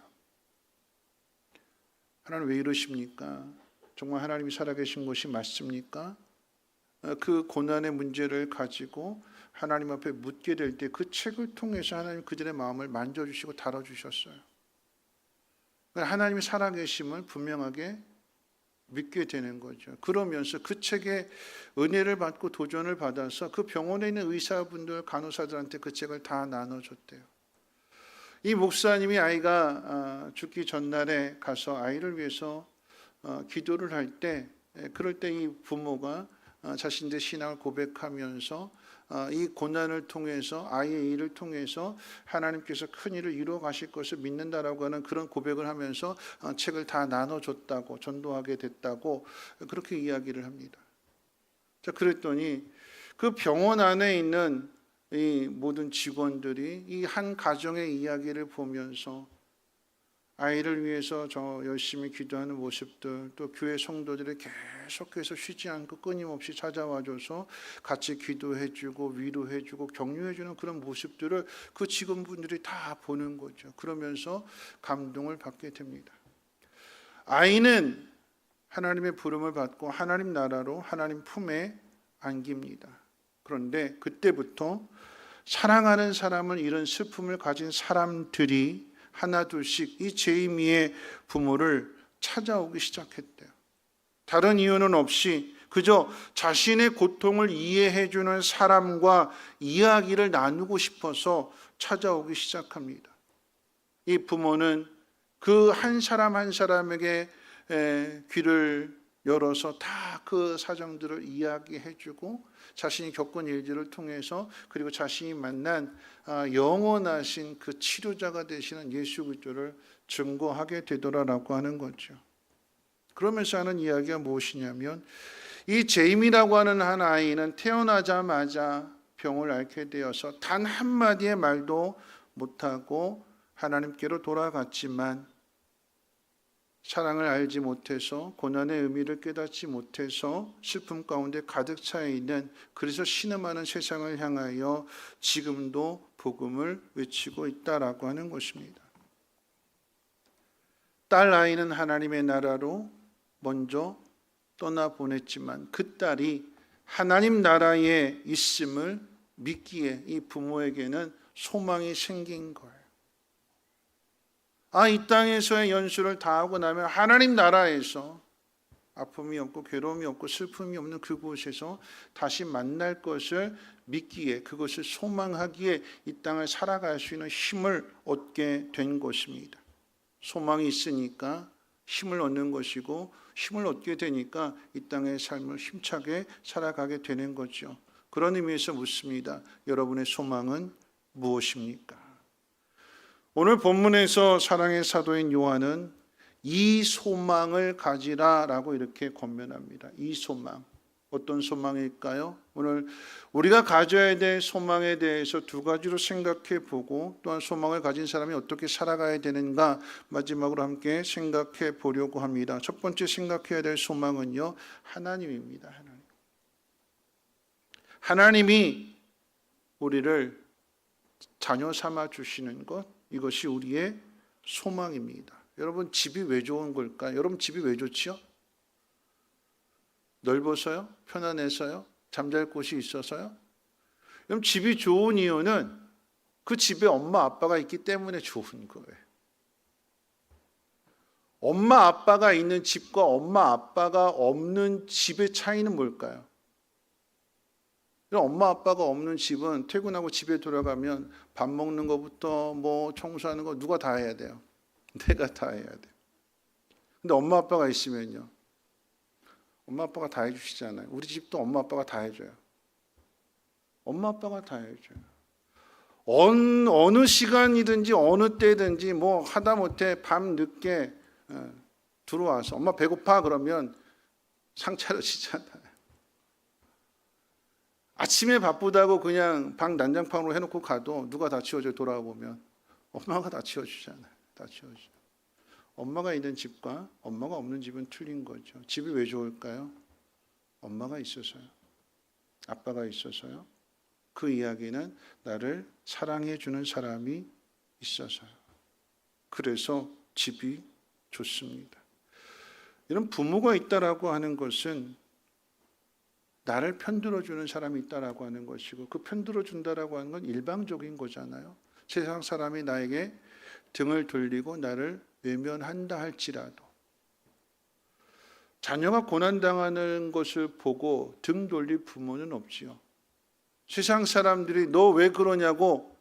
하나님 왜 이러십니까? 정말 하나님이 살아계신 것이 맞습니까? 그 고난의 문제를 가지고 하나님 앞에 묻게 될 때 그 책을 통해서 하나님 그들의 마음을 만져주시고 다뤄주셨어요. 하나님이 살아계심을 분명하게 믿게 되는 거죠. 그러면서 그 책에 은혜를 받고 도전을 받아서 그 병원에 있는 의사분들, 간호사들한테 그 책을 다 나눠줬대요. 이 목사님이 아이가 죽기 전날에 가서 아이를 위해서 기도를 할 때, 그럴 때 이 부모가 자신들의 신앙을 고백하면서 이 고난을 통해서, 아이의 일을 통해서 하나님께서 큰 일을 이루어 가실 것을 믿는다라고 하는 그런 고백을 하면서 책을 다 나눠줬다고, 전도하게 됐다고 그렇게 이야기를 합니다. 자, 그랬더니 그 병원 안에 있는 이 모든 직원들이 이 한 가정의 이야기를 보면서 아이를 위해서 저 열심히 기도하는 모습들, 또 교회 성도들이 계속해서 쉬지 않고 끊임없이 찾아와줘서 같이 기도해주고 위로해주고 격려해주는 그런 모습들을 그 직원분들이 다 보는 거죠. 그러면서 감동을 받게 됩니다. 아이는 하나님의 부름을 받고 하나님 나라로, 하나님 품에 안깁니다. 그런데 그때부터 사랑하는 사람은 이런 슬픔을 가진 사람들이 하나 둘씩 이 제이미의 부모를 찾아오기 시작했대요. 다른 이유는 없이 그저 자신의 고통을 이해해주는 사람과 이야기를 나누고 싶어서 찾아오기 시작합니다. 이 부모는 그 한 사람 한 사람에게 귀를 열어서 다 그 사정들을 이야기해주고 자신이 겪은 일들을 통해서 그리고 자신이 만난 영원하신 그 치료자가 되시는 예수 그리스도를 증거하게 되더라라고 하는 거죠. 그러면서 하는 이야기가 무엇이냐면 이 제임이라고 하는 한 아이는 태어나자마자 병을 앓게 되어서 단 한마디의 말도 못하고 하나님께로 돌아갔지만 사랑을 알지 못해서 고난의 의미를 깨닫지 못해서 슬픔 가운데 가득 차 있는, 그래서 신음하는 세상을 향하여 지금도 복음을 외치고 있다라고 하는 것입니다. 딸 아이는 하나님의 나라로 먼저 떠나보냈지만 그 딸이 하나님 나라에 있음을 믿기에 이 부모에게는 소망이 생긴 거예요. 이 땅에서의 연수를 다하고 나면 하나님 나라에서 아픔이 없고 괴로움이 없고 슬픔이 없는 그곳에서 다시 만날 것을 믿기에, 그것을 소망하기에 이 땅을 살아갈 수 있는 힘을 얻게 된 것입니다. 소망이 있으니까 힘을 얻는 것이고, 힘을 얻게 되니까 이 땅의 삶을 힘차게 살아가게 되는 거죠. 그런 의미에서 묻습니다. 여러분의 소망은 무엇입니까? 오늘 본문에서 사랑의 사도인 요한은 이 소망을 가지라라고 이렇게 권면합니다. 이 소망. 어떤 소망일까요? 오늘 우리가 가져야 될 소망에 대해서 두 가지로 생각해 보고, 또한 소망을 가진 사람이 어떻게 살아가야 되는가 마지막으로 함께 생각해 보려고 합니다. 첫 번째 생각해야 될 소망은요, 하나님입니다. 하나님이 우리를 자녀 삼아 주시는 것, 이것이 우리의 소망입니다. 여러분, 집이 왜 좋은 걸까요? 여러분, 집이 왜 좋지요? 넓어서요? 편안해서요? 잠잘 곳이 있어서요? 여러분, 집이 좋은 이유는 그 집에 엄마 아빠가 있기 때문에 좋은 거예요. 엄마 아빠가 있는 집과 엄마 아빠가 없는 집의 차이는 뭘까요? 엄마 아빠가 없는 집은 퇴근하고 집에 돌아가면 밥 먹는 것부터 뭐 청소하는 거 누가 다 해야 돼요? 내가 다 해야 돼요. 근데 엄마 아빠가 있으면요, 엄마 아빠가 다 해주시잖아요. 우리 집도 엄마 아빠가 다 해줘요. 엄마 아빠가 다 해줘요. 어느 시간이든지 어느 때든지 뭐 하다못해 밤 늦게 들어와서 엄마 배고파 그러면 상 차려주잖아요. 아침에 바쁘다고 그냥 방 난장판으로 해놓고 가도 누가 다 치워줘요. 돌아보면 엄마가 다 치워주잖아요. 다 치워주죠. 엄마가 있는 집과 엄마가 없는 집은 틀린 거죠. 집이 왜 좋을까요? 엄마가 있어서요. 아빠가 있어서요. 그 이야기는 나를 사랑해 주는 사람이 있어서요. 그래서 집이 좋습니다. 이런 부모가 있다라고 하는 것은 나를 편들어 주는 사람이 있다라고 하는 것이고, 그 편들어 준다라고 하는 건 일방적인 거잖아요. 세상 사람이 나에게 등을 돌리고 나를 외면한다 할지라도 자녀가 고난당하는 것을 보고 등 돌릴 부모는 없지요. 세상 사람들이 너 왜 그러냐고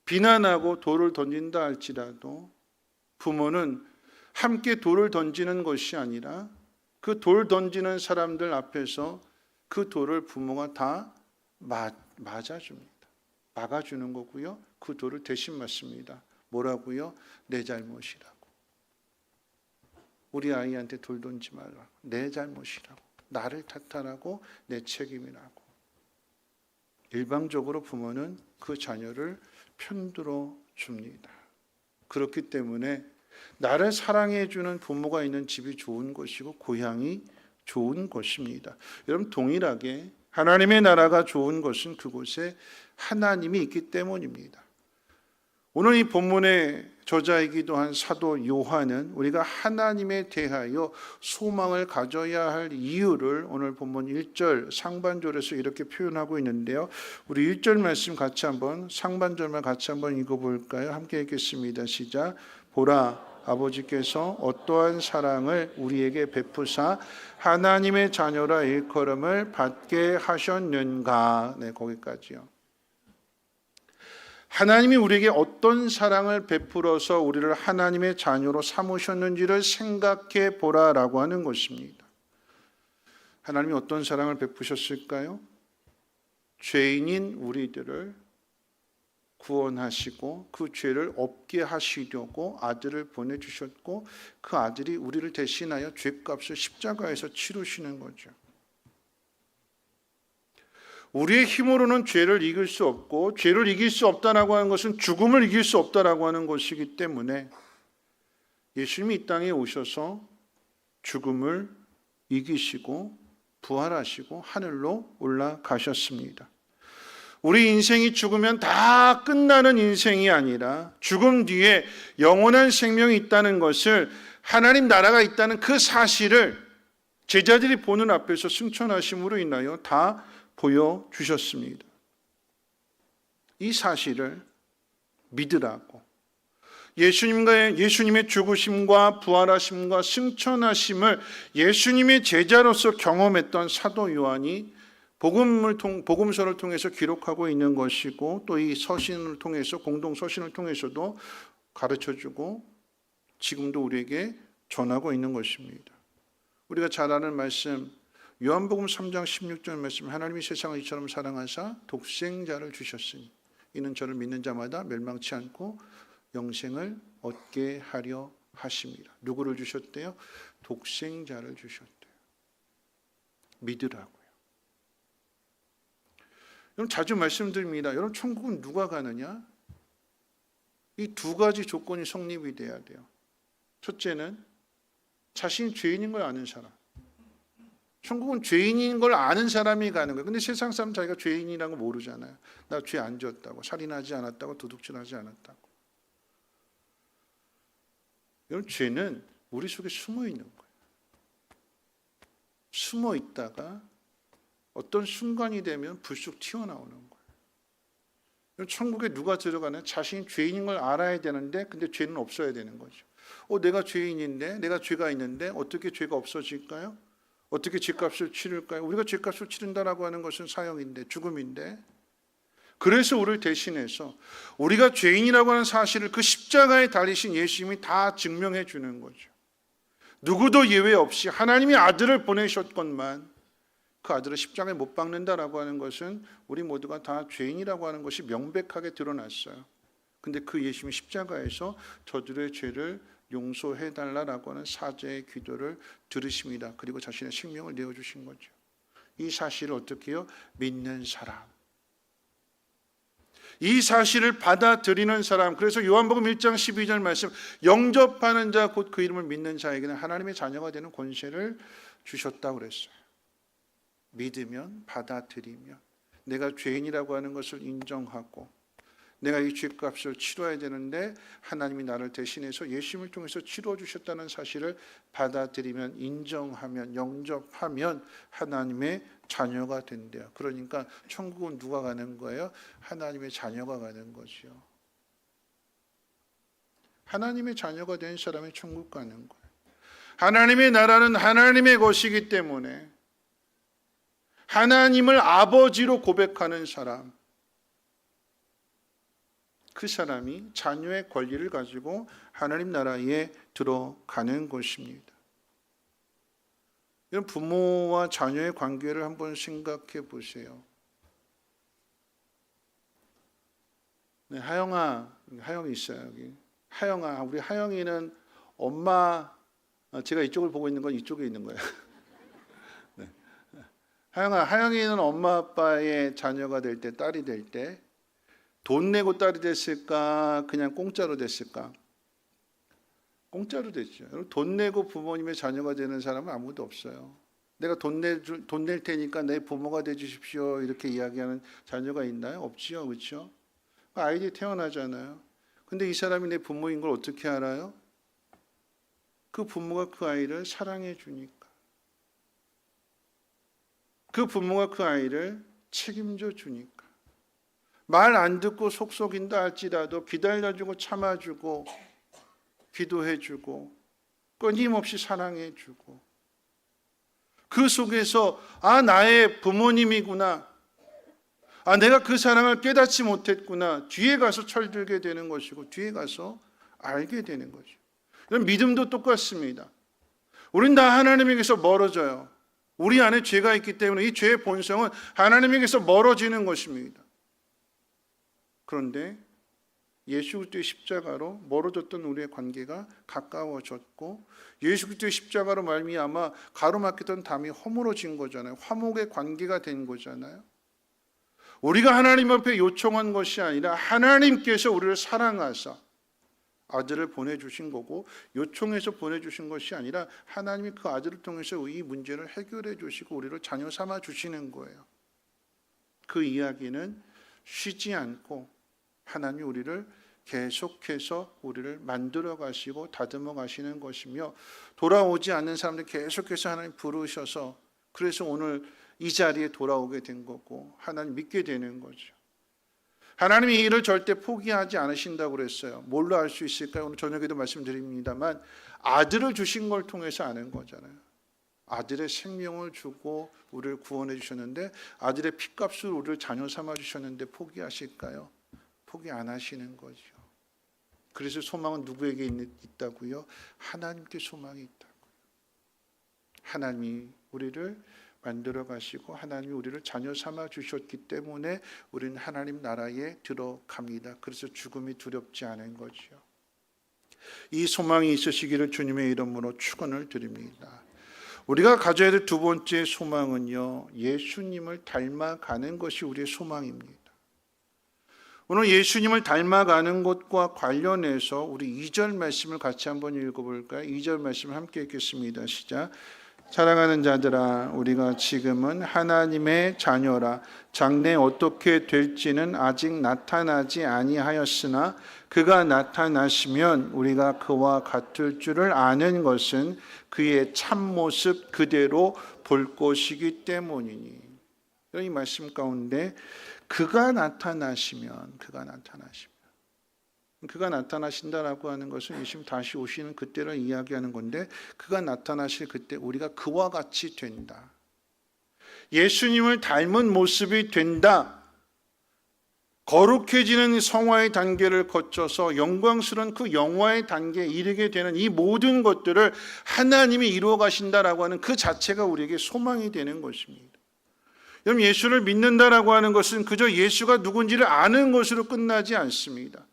비난하고 돌을 던진다 할지라도 부모는 함께 돌을 던지는 것이 아니라 그 돌 던지는 사람들 앞에서 그 돌을 부모가 다 맞아줍니다. 막아주는 거고요. 그 돌을 대신 맞습니다. 뭐라고요? 내 잘못이라고. 우리 아이한테 돌 던지 말라고. 내 잘못이라고. 나를 탓하라고. 내 책임이라고. 일방적으로 부모는 그 자녀를 편들어 줍니다. 그렇기 때문에 나를 사랑해 주는 부모가 있는 집이 좋은 것이고 고향이 좋은 것입니다. 여러분, 동일하게 하나님의 나라가 좋은 것은 그곳에 하나님이 있기 때문입니다. 오늘 이 본문의 저자이기도 한 사도 요한은 우리가 하나님에 대하여 소망을 가져야 할 이유를 오늘 본문 1절 상반절에서 이렇게 표현하고 있는데요. 우리 1절 말씀 같이 한번 상반절만 같이 한번 읽어볼까요? 함께 읽겠습니다. 시작. 보라, 아버지께서 어떠한 사랑을 우리에게 베푸사 하나님의 자녀라 일컬음을 받게 하셨는가. 네, 거기까지요. 하나님이 우리에게 어떤 사랑을 베풀어서 우리를 하나님의 자녀로 삼으셨는지를 생각해 보라라고 하는 것입니다. 하나님이 어떤 사랑을 베푸셨을까요? 죄인인 우리들을 구원하시고 그 죄를 없게 하시려고 아들을 보내주셨고 그 아들이 우리를 대신하여 죄값을 십자가에서 치르시는 거죠. 우리의 힘으로는 죄를 이길 수 없고 죄를 이길 수 없다라고 하는 것은 죽음을 이길 수 없다라고 하는 것이기 때문에 예수님이 이 땅에 오셔서 죽음을 이기시고 부활하시고 하늘로 올라가셨습니다. 우리 인생이 죽으면 다 끝나는 인생이 아니라 죽음 뒤에 영원한 생명이 있다는 것을 하나님 나라가 있다는 그 사실을 제자들이 보는 앞에서 승천하심으로 인하여 다 보여주셨습니다. 이 사실을 믿으라고 예수님의 죽으심과 부활하심과 승천하심을 예수님의 제자로서 경험했던 사도 요한이 복음서를 통해서 기록하고 있는 것이고 또 이 서신을 통해서 공동 서신을 통해서도 가르쳐주고 지금도 우리에게 전하고 있는 것입니다. 우리가 잘 아는 말씀 요한복음 3장 16절 말씀 하나님이 세상을 이처럼 사랑하사 독생자를 주셨으니 이는 저를 믿는 자마다 멸망치 않고 영생을 얻게 하려 하심이라. 누구를 주셨대요? 독생자를 주셨대요. 믿으라고요. 여러분 자주 말씀드립니다. 여러분 천국은 누가 가느냐? 이 두 가지 조건이 성립이 돼야 돼요. 첫째는 자신이 죄인인 걸 아는 사람. 천국은 죄인인 걸 아는 사람이 가는 거예요. 근데 세상 사람 자기가 죄인이라는 거 모르잖아요. 나 죄 안 지었다고, 살인하지 않았다고, 도둑질하지 않았다고. 여러분 죄는 우리 속에 숨어 있는 거예요. 숨어 있다가 어떤 순간이 되면 불쑥 튀어나오는 거예요. 천국에 누가 들어가냐? 자신이 죄인인 걸 알아야 되는데 근데 죄는 없어야 되는 거죠. 내가 죄인인데 내가 죄가 있는데 어떻게 죄가 없어질까요? 어떻게 죄값을 치를까요? 우리가 죄값을 치른다라고 하는 것은 사형인데 죽음인데 그래서 우리를 대신해서 우리가 죄인이라고 하는 사실을 그 십자가에 달리신 예수님이 다 증명해 주는 거죠. 누구도 예외 없이 하나님이 아들을 보내셨건만 그 아들을 십자가에 못 박는다라고 하는 것은 우리 모두가 다 죄인이라고 하는 것이 명백하게 드러났어요. 근데 그 예수님이 십자가에서 저들의 죄를 용서해달라고 하는 사죄의 기도를 들으십니다. 그리고 자신의 생명을 내어주신 거죠. 이 사실을 어떻게 해요? 믿는 사람. 이 사실을 받아들이는 사람. 그래서 요한복음 1장 12절 말씀 영접하는 자 곧 그 이름을 믿는 자에게는 하나님의 자녀가 되는 권세를 주셨다고 그랬어요. 믿으면 받아들이면 내가 죄인이라고 하는 것을 인정하고 내가 이 죄값을 치러야 되는데 하나님이 나를 대신해서 예수님을 통해서 치러 주셨다는 사실을 받아들이면 인정하면 영접하면 하나님의 자녀가 된대요. 그러니까 천국은 누가 가는 거예요? 하나님의 자녀가 가는 거죠. 하나님의 자녀가 된 사람이 천국 가는 거예요. 하나님의 나라는 하나님의 것이기 때문에 하나님을 아버지로 고백하는 사람, 그 사람이 자녀의 권리를 가지고 하나님 나라에 들어가는 것입니다. 이런 부모와 자녀의 관계를 한번 생각해 보세요. 네, 하영이 있어요 여기. 하영아, 우리 하영이는 엄마, 제가 이쪽을 보고 있는 건 이쪽에 있는 거예요. 네. 하영이는 엄마 아빠의 자녀가 될 때, 딸이 될 때 돈 내고 딸이 됐을까? 그냥 공짜로 됐을까? 공짜로 됐죠. 여러분 돈 내고 부모님의 자녀가 되는 사람은 아무도 없어요. 내가 돈 낼 테니까 내 부모가 돼 주십시오 이렇게 이야기하는 자녀가 있나요? 없지요, 그렇죠? 아이들이 태어나잖아요. 근데 이 사람이 내 부모인 걸 어떻게 알아요? 그 부모가 그 아이를 사랑해 주니까. 그 부모가 그 아이를 책임져 주니까. 말 안 듣고 속속인다 할지라도 기다려주고 참아주고 기도해주고 끊임없이 사랑해주고 그 속에서 나의 부모님이구나, 내가 그 사랑을 깨닫지 못했구나, 뒤에 가서 철들게 되는 것이고 뒤에 가서 알게 되는 거죠. 이런 믿음도 똑같습니다. 우린 다 하나님에게서 멀어져요. 우리 안에 죄가 있기 때문에 이 죄의 본성은 하나님에게서 멀어지는 것입니다. 그런데 예수 그리스도의 십자가로 멀어졌던 우리의 관계가 가까워졌고 예수 그리스도의 십자가로 말미암아 가로막혔던 담이 허물어진 거잖아요. 화목의 관계가 된 거잖아요. 우리가 하나님 앞에 요청한 것이 아니라 하나님께서 우리를 사랑하사 아들을 보내주신 거고, 요청해서 보내주신 것이 아니라 하나님이 그 아들을 통해서 이 문제를 해결해 주시고 우리를 자녀 삼아 주시는 거예요. 그 이야기는 쉬지 않고 하나님이 우리를 계속해서 우리를 만들어 가시고 다듬어 가시는 것이며, 돌아오지 않는 사람들 계속해서 하나님 부르셔서 그래서 오늘 이 자리에 돌아오게 된 거고 하나님 믿게 되는 거죠. 하나님이 이 일을 절대 포기하지 않으신다고 그랬어요. 뭘로 알 수 있을까요? 오늘 저녁에도 말씀드립니다만 아들을 주신 걸 통해서 아는 거잖아요. 아들의 생명을 주고 우리를 구원해 주셨는데, 아들의 피값으로 우리를 자녀 삼아 주셨는데 포기하실까요? 포기 안 하시는 거죠. 그래서 소망은 누구에게 있다고요? 하나님께 소망이 있다고요. 하나님이 우리를 만들어 가시고 하나님이 우리를 자녀 삼아 주셨기 때문에 우리는 하나님 나라에 들어갑니다. 그래서 죽음이 두렵지 않은 거죠. 이 소망이 있으시기를 주님의 이름으로 축원을 드립니다. 우리가 가져야 될 두 번째 소망은요, 예수님을 닮아가는 것이 우리의 소망입니다. 오늘 예수님을 닮아가는 것과 관련해서 우리 2절 말씀을 같이 한번 읽어볼까요? 2절 말씀을 함께 읽겠습니다. 시작. 사랑하는 자들아, 우리가 지금은 하나님의 자녀라. 장래 어떻게 될지는 아직 나타나지 아니하였으나 그가 나타나시면 우리가 그와 같을 줄을 아는 것은 그의 참모습 그대로 볼 것이기 때문이니. 이 말씀 가운데 그가 나타나시면 그가 나타나신다라고 하는 것은 예수님 다시 오시는 그때를 이야기하는 건데, 그가 나타나실 그때 우리가 그와 같이 된다. 예수님을 닮은 모습이 된다. 거룩해지는 성화의 단계를 거쳐서 영광스러운 그 영화의 단계에 이르게 되는 이 모든 것들을 하나님이 이루어 가신다라고 하는 그 자체가 우리에게 소망이 되는 것입니다. 여러분, 예수를 믿는다라고 하는 것은 그저 예수가 누군지를 아는 것으로 끝나지 않습니다.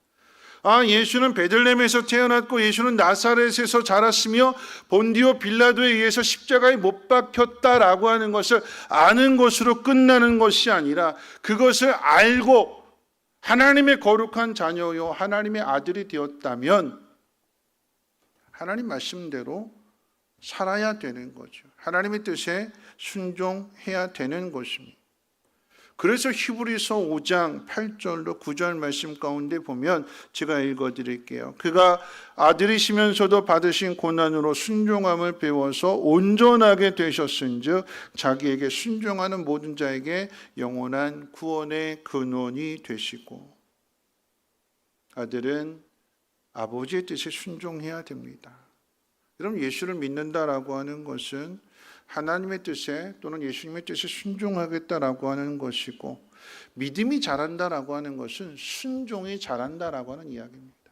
예수는 베들레헴에서 태어났고 예수는 나사렛에서 자랐으며 본디오 빌라도에 의해서 십자가에 못 박혔다라고 하는 것을 아는 것으로 끝나는 것이 아니라, 그것을 알고 하나님의 거룩한 자녀요 하나님의 아들이 되었다면 하나님 말씀대로 살아야 되는 거죠. 하나님의 뜻에 순종해야 되는 것입니다. 그래서 히브리서 5장 8절로 9절 말씀 가운데 보면 제가 읽어드릴게요. 그가 아들이시면서도 받으신 고난으로 순종함을 배워서 온전하게 되셨은즉 자기에게 순종하는 모든 자에게 영원한 구원의 근원이 되시고. 아들은 아버지의 뜻에 순종해야 됩니다. 여러분, 예수를 믿는다라고 하는 것은 하나님의 뜻에 또는 예수님의 뜻에 순종하겠다라고 하는 것이고, 믿음이 자란다라고 하는 것은 순종이 자란다라고 하는 이야기입니다.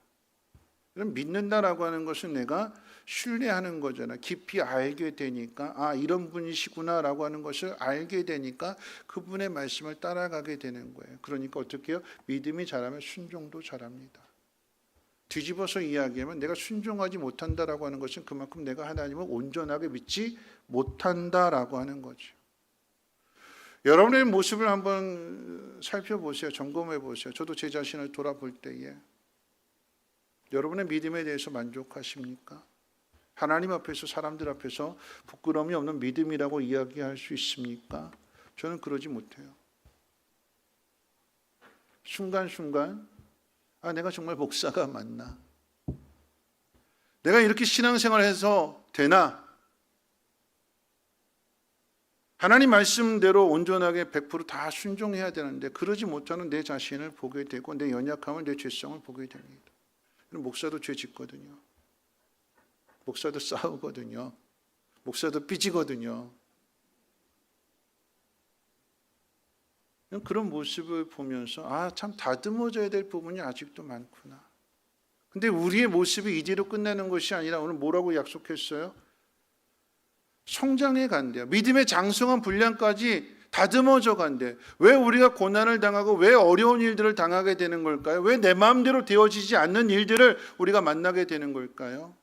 그럼 믿는다라고 하는 것은 내가 신뢰하는 거잖아요. 깊이 알게 되니까 이런 분이시구나라고 하는 것을 알게 되니까 그분의 말씀을 따라가게 되는 거예요. 그러니까 어떻게 해요? 믿음이 자라면 순종도 자랍니다. 뒤집어서 이야기하면 내가 순종하지 못한다라고 하는 것은 그만큼 내가 하나님을 온전하게 믿지 못한다라고 하는 거죠. 여러분의 모습을 한번 살펴보세요. 점검해 보세요. 저도 제 자신을 돌아볼 때에 여러분의 믿음에 대해서 만족하십니까? 하나님 앞에서, 사람들 앞에서 부끄러움이 없는 믿음이라고 이야기할 수 있습니까? 저는 그러지 못해요. 순간순간 내가 정말 목사가 맞나? 내가 이렇게 신앙생활을 해서 되나? 하나님 말씀대로 온전하게 100% 다 순종해야 되는데 그러지 못하는 내 자신을 보게 되고 내 연약함을, 내 죄성을 보게 됩니다. 목사도 죄 짓거든요. 목사도 싸우거든요. 목사도 삐지거든요. 그런 모습을 보면서 참 다듬어져야 될 부분이 아직도 많구나. 근데 우리의 모습이 이대로 끝나는 것이 아니라 오늘 뭐라고 약속했어요? 성장해 간대요. 믿음의 장성한 분량까지 다듬어져 간대. 왜 우리가 고난을 당하고 왜 어려운 일들을 당하게 되는 걸까요? 왜 내 마음대로 되어지지 않는 일들을 우리가 만나게 되는 걸까요?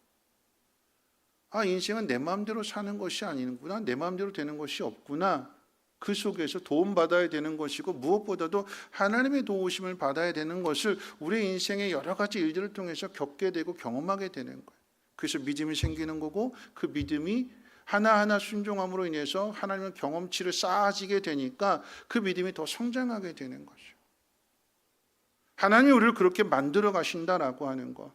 인생은 내 마음대로 사는 것이 아니구나. 내 마음대로 되는 것이 없구나. 그 속에서 도움받아야 되는 것이고 무엇보다도 하나님의 도우심을 받아야 되는 것을 우리 인생의 여러 가지 일들을 통해서 겪게 되고 경험하게 되는 거예요. 그래서 믿음이 생기는 거고 그 믿음이 하나하나 순종함으로 인해서 하나님의 경험치를 쌓아지게 되니까 그 믿음이 더 성장하게 되는 거죠. 하나님이 우리를 그렇게 만들어 가신다라고 하는 것.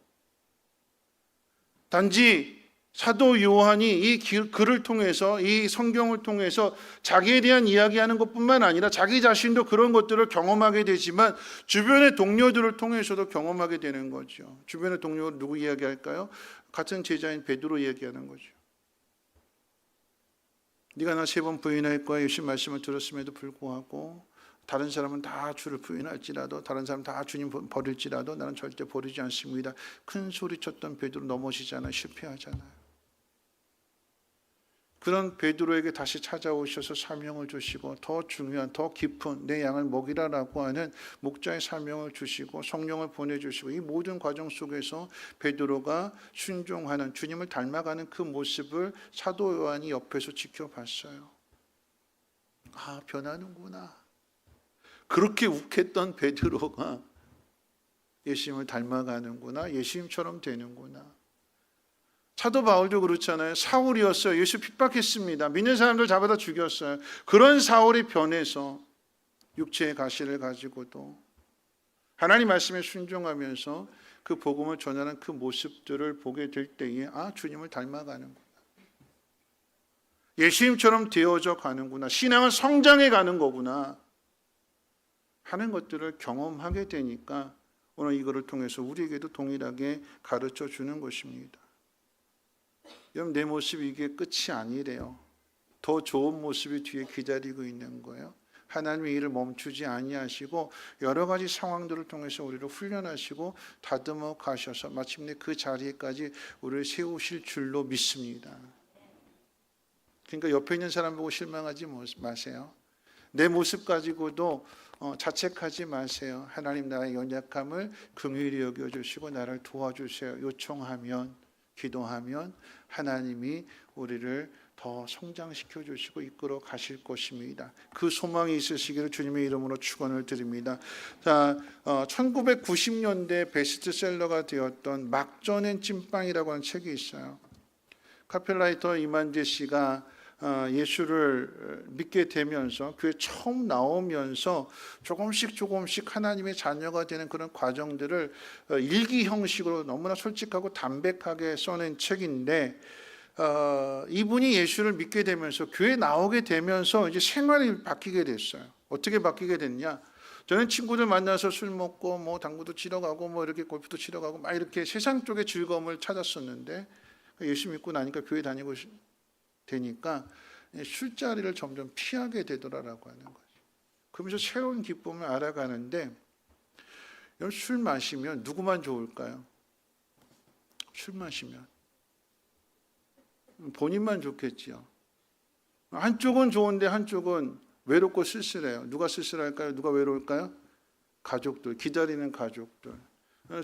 단지 사도 요한이 이 글을 통해서 이 성경을 통해서 자기에 대한 이야기하는 것뿐만 아니라 자기 자신도 그런 것들을 경험하게 되지만 주변의 동료들을 통해서도 경험하게 되는 거죠. 주변의 동료가 누구 이야기할까요? 같은 제자인 베드로 이야기하는 거죠. 네가 나 3번 부인할 거야. 예수님 말씀을 들었음에도 불구하고 다른 사람은 다 주를 부인할지라도 다른 사람은 다 주님 버릴지라도 나는 절대 버리지 않습니다. 큰 소리 쳤던 베드로 넘어지잖아요. 실패하잖아요. 그런 베드로에게 다시 찾아오셔서 사명을 주시고 더 중요한 더 깊은 내 양을 먹이라라고 하는 목자의 사명을 주시고 성령을 보내주시고 이 모든 과정 속에서 베드로가 순종하는 주님을 닮아가는 그 모습을 사도 요한이 옆에서 지켜봤어요. 변하는구나. 그렇게 욱했던 베드로가 예수님을 닮아가는구나. 예수님처럼 되는구나. 사도 바울도 그렇잖아요. 사울이었어요. 예수 핍박했습니다. 믿는 사람들 잡아다 죽였어요. 그런 사울이 변해서 육체의 가시를 가지고도 하나님 말씀에 순종하면서 그 복음을 전하는 그 모습들을 보게 될 때에 주님을 닮아가는구나. 예수님처럼 되어져 가는구나. 신앙은 성장해 가는 거구나 하는 것들을 경험하게 되니까 오늘 이거를 통해서 우리에게도 동일하게 가르쳐 주는 것입니다. 여러분 내 모습이 이게 끝이 아니래요. 더 좋은 모습이 뒤에 기다리고 있는 거예요. 하나님의 일을 멈추지 아니하시고 여러 가지 상황들을 통해서 우리를 훈련하시고 다듬어 가셔서 마침내 그 자리에까지 우리를 세우실 줄로 믿습니다. 그러니까 옆에 있는 사람 보고 실망하지 마세요. 내 모습 가지고도 자책하지 마세요. 하나님 나의 연약함을 긍휼히 여겨주시고 나를 도와주세요. 요청하면 기도하면 하나님이 우리를 더 성장시켜 주시고 이끌어 가실 것입니다. 그 소망이 있으시기를 주님의 이름으로 축원을 드립니다. 자, 1990년대 베스트셀러가 되었던 막전엔 찐빵이라고 하는 책이 있어요. 카펠라이터 이만재 씨가 예수를 믿게 되면서 교회 처음 나오면서 조금씩 하나님의 자녀가 되는 그런 과정들을 일기 형식으로 너무나 솔직하고 담백하게 써낸 책인데 이분이 예수를 믿게 되면서 교회 나오게 되면서 이제 생활이 바뀌게 됐어요. 어떻게 바뀌게 됐냐? 저는 친구들 만나서 술 먹고 뭐 당구도 치러 가고 뭐 이렇게 골프도 치러 가고 막 이렇게 세상 쪽의 즐거움을 찾았었는데 예수 믿고 나니까 교회 다니고 되니까 술자리를 점점 피하게 되더라라고 하는 거죠. 그러면서 새로운 기쁨을 알아가는데 술 마시면 누구만 좋을까요? 술 마시면 본인만 좋겠지요. 한쪽은 좋은데 한쪽은 외롭고 쓸쓸해요. 누가 쓸쓸할까요? 누가 외로울까요? 가족들, 기다리는 가족들.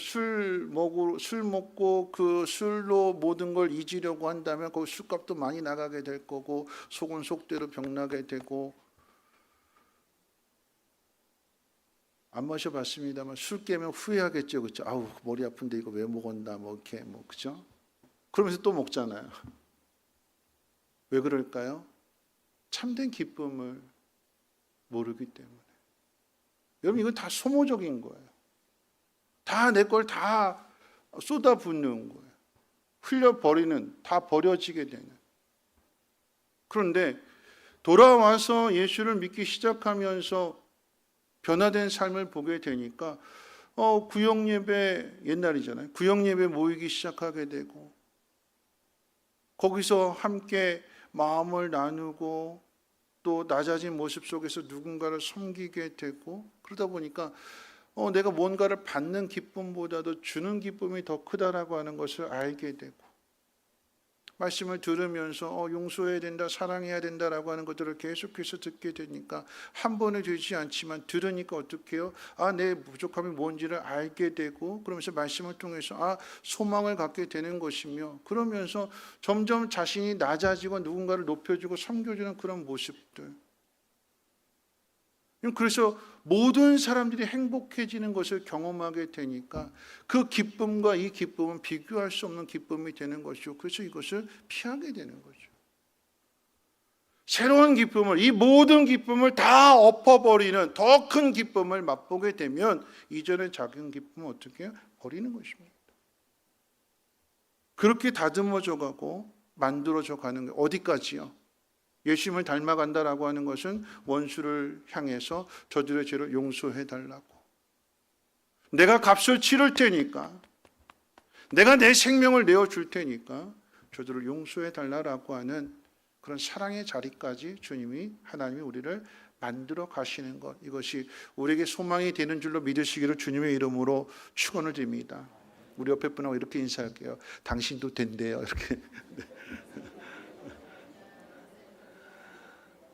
술 먹고 그 술로 모든 걸 잊으려고 한다면 그 술값도 많이 나가게 될 거고 속은 속대로 병나게 되고 안 마셔봤습니다만 술 깨면 후회하겠죠, 그렇죠? 아우 머리 아픈데 이거 왜 먹었나 뭐 이렇게 뭐 그죠? 그러면서 또 먹잖아요. 왜 그럴까요? 참된 기쁨을 모르기 때문에. 여러분 이건 다 소모적인 거예요. 다 내 걸 다 쏟아붓는 거예요. 흘려버리는, 다 버려지게 되는. 그런데 돌아와서 예수를 믿기 시작하면서 변화된 삶을 보게 되니까 구역예배 옛날이잖아요. 구역예배 모이기 시작하게 되고 거기서 함께 마음을 나누고 또 낮아진 모습 속에서 누군가를 섬기게 되고, 그러다 보니까 내가 뭔가를 받는 기쁨보다도 주는 기쁨이 더 크다라고 하는 것을 알게 되고, 말씀을 들으면서 용서해야 된다, 사랑해야 된다라고 하는 것들을 계속해서 듣게 되니까 한 번에 되지 않지만 들으니까 어떻게 해요? 내 부족함이 뭔지를 알게 되고, 그러면서 말씀을 통해서 소망을 갖게 되는 것이며, 그러면서 점점 자신이 낮아지고 누군가를 높여주고 섬겨주는 그런 모습들. 그래서 모든 사람들이 행복해지는 것을 경험하게 되니까 그 기쁨과 이 기쁨은 비교할 수 없는 기쁨이 되는 것이죠. 그래서 이것을 피하게 되는 거죠. 새로운 기쁨을, 이 모든 기쁨을 다 엎어버리는 더 큰 기쁨을 맛보게 되면 이전의 작은 기쁨은 어떻게 해요? 버리는 것입니다. 그렇게 다듬어져 가고 만들어져 가는 게 어디까지요? 예수님을 닮아간다라고 하는 것은 원수를 향해서 저들의 죄를 용서해 달라고, 내가 값을 치를 테니까, 내가 내 생명을 내어줄 테니까 저들을 용서해 달라고 하는 그런 사랑의 자리까지 하나님이 우리를 만들어 가시는 것, 이것이 우리에게 소망이 되는 줄로 믿으시기를 주님의 이름으로 축원을 드립니다. 우리 옆에 분하고 이렇게 인사할게요. 당신도 된대요. 이렇게.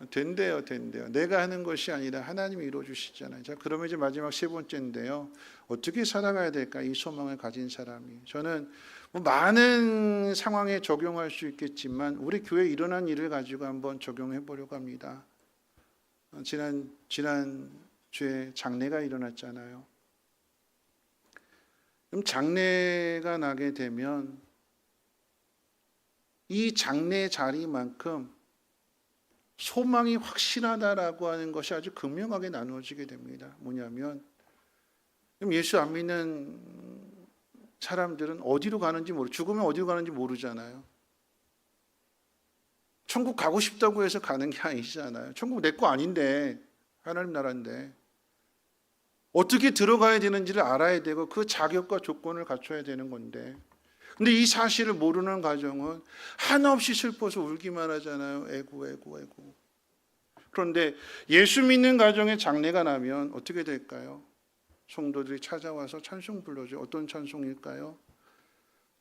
된대요. 내가 하는 것이 아니라 하나님이 이루어 주시잖아요. 자, 그러면 이제 마지막 세 번째인데요. 어떻게 살아가야 될까? 이 소망을 가진 사람이. 저는 많은 상황에 적용할 수 있겠지만 우리 교회에 일어난 일을 가지고 한번 적용해 보려고 합니다. 지난 주에 장례가 일어났잖아요. 그럼 장례가 나게 되면 이 장례 자리만큼 소망이 확실하다라고 하는 것이 아주 극명하게 나누어지게 됩니다. 뭐냐면, 그럼 예수 안 믿는 사람들은 어디로 가는지 죽으면 어디로 가는지 모르잖아요. 천국 가고 싶다고 해서 가는 게 아니잖아요. 천국 내 거 아닌데, 하나님 나라인데 어떻게 들어가야 되는지를 알아야 되고 그 자격과 조건을 갖춰야 되는 건데, 근데 이 사실을 모르는 가정은 한없이 슬퍼서 울기만 하잖아요. 애구. 그런데 예수 믿는 가정에 장례가 나면 어떻게 될까요? 성도들이 찾아와서 찬송 불러줘요. 어떤 찬송일까요?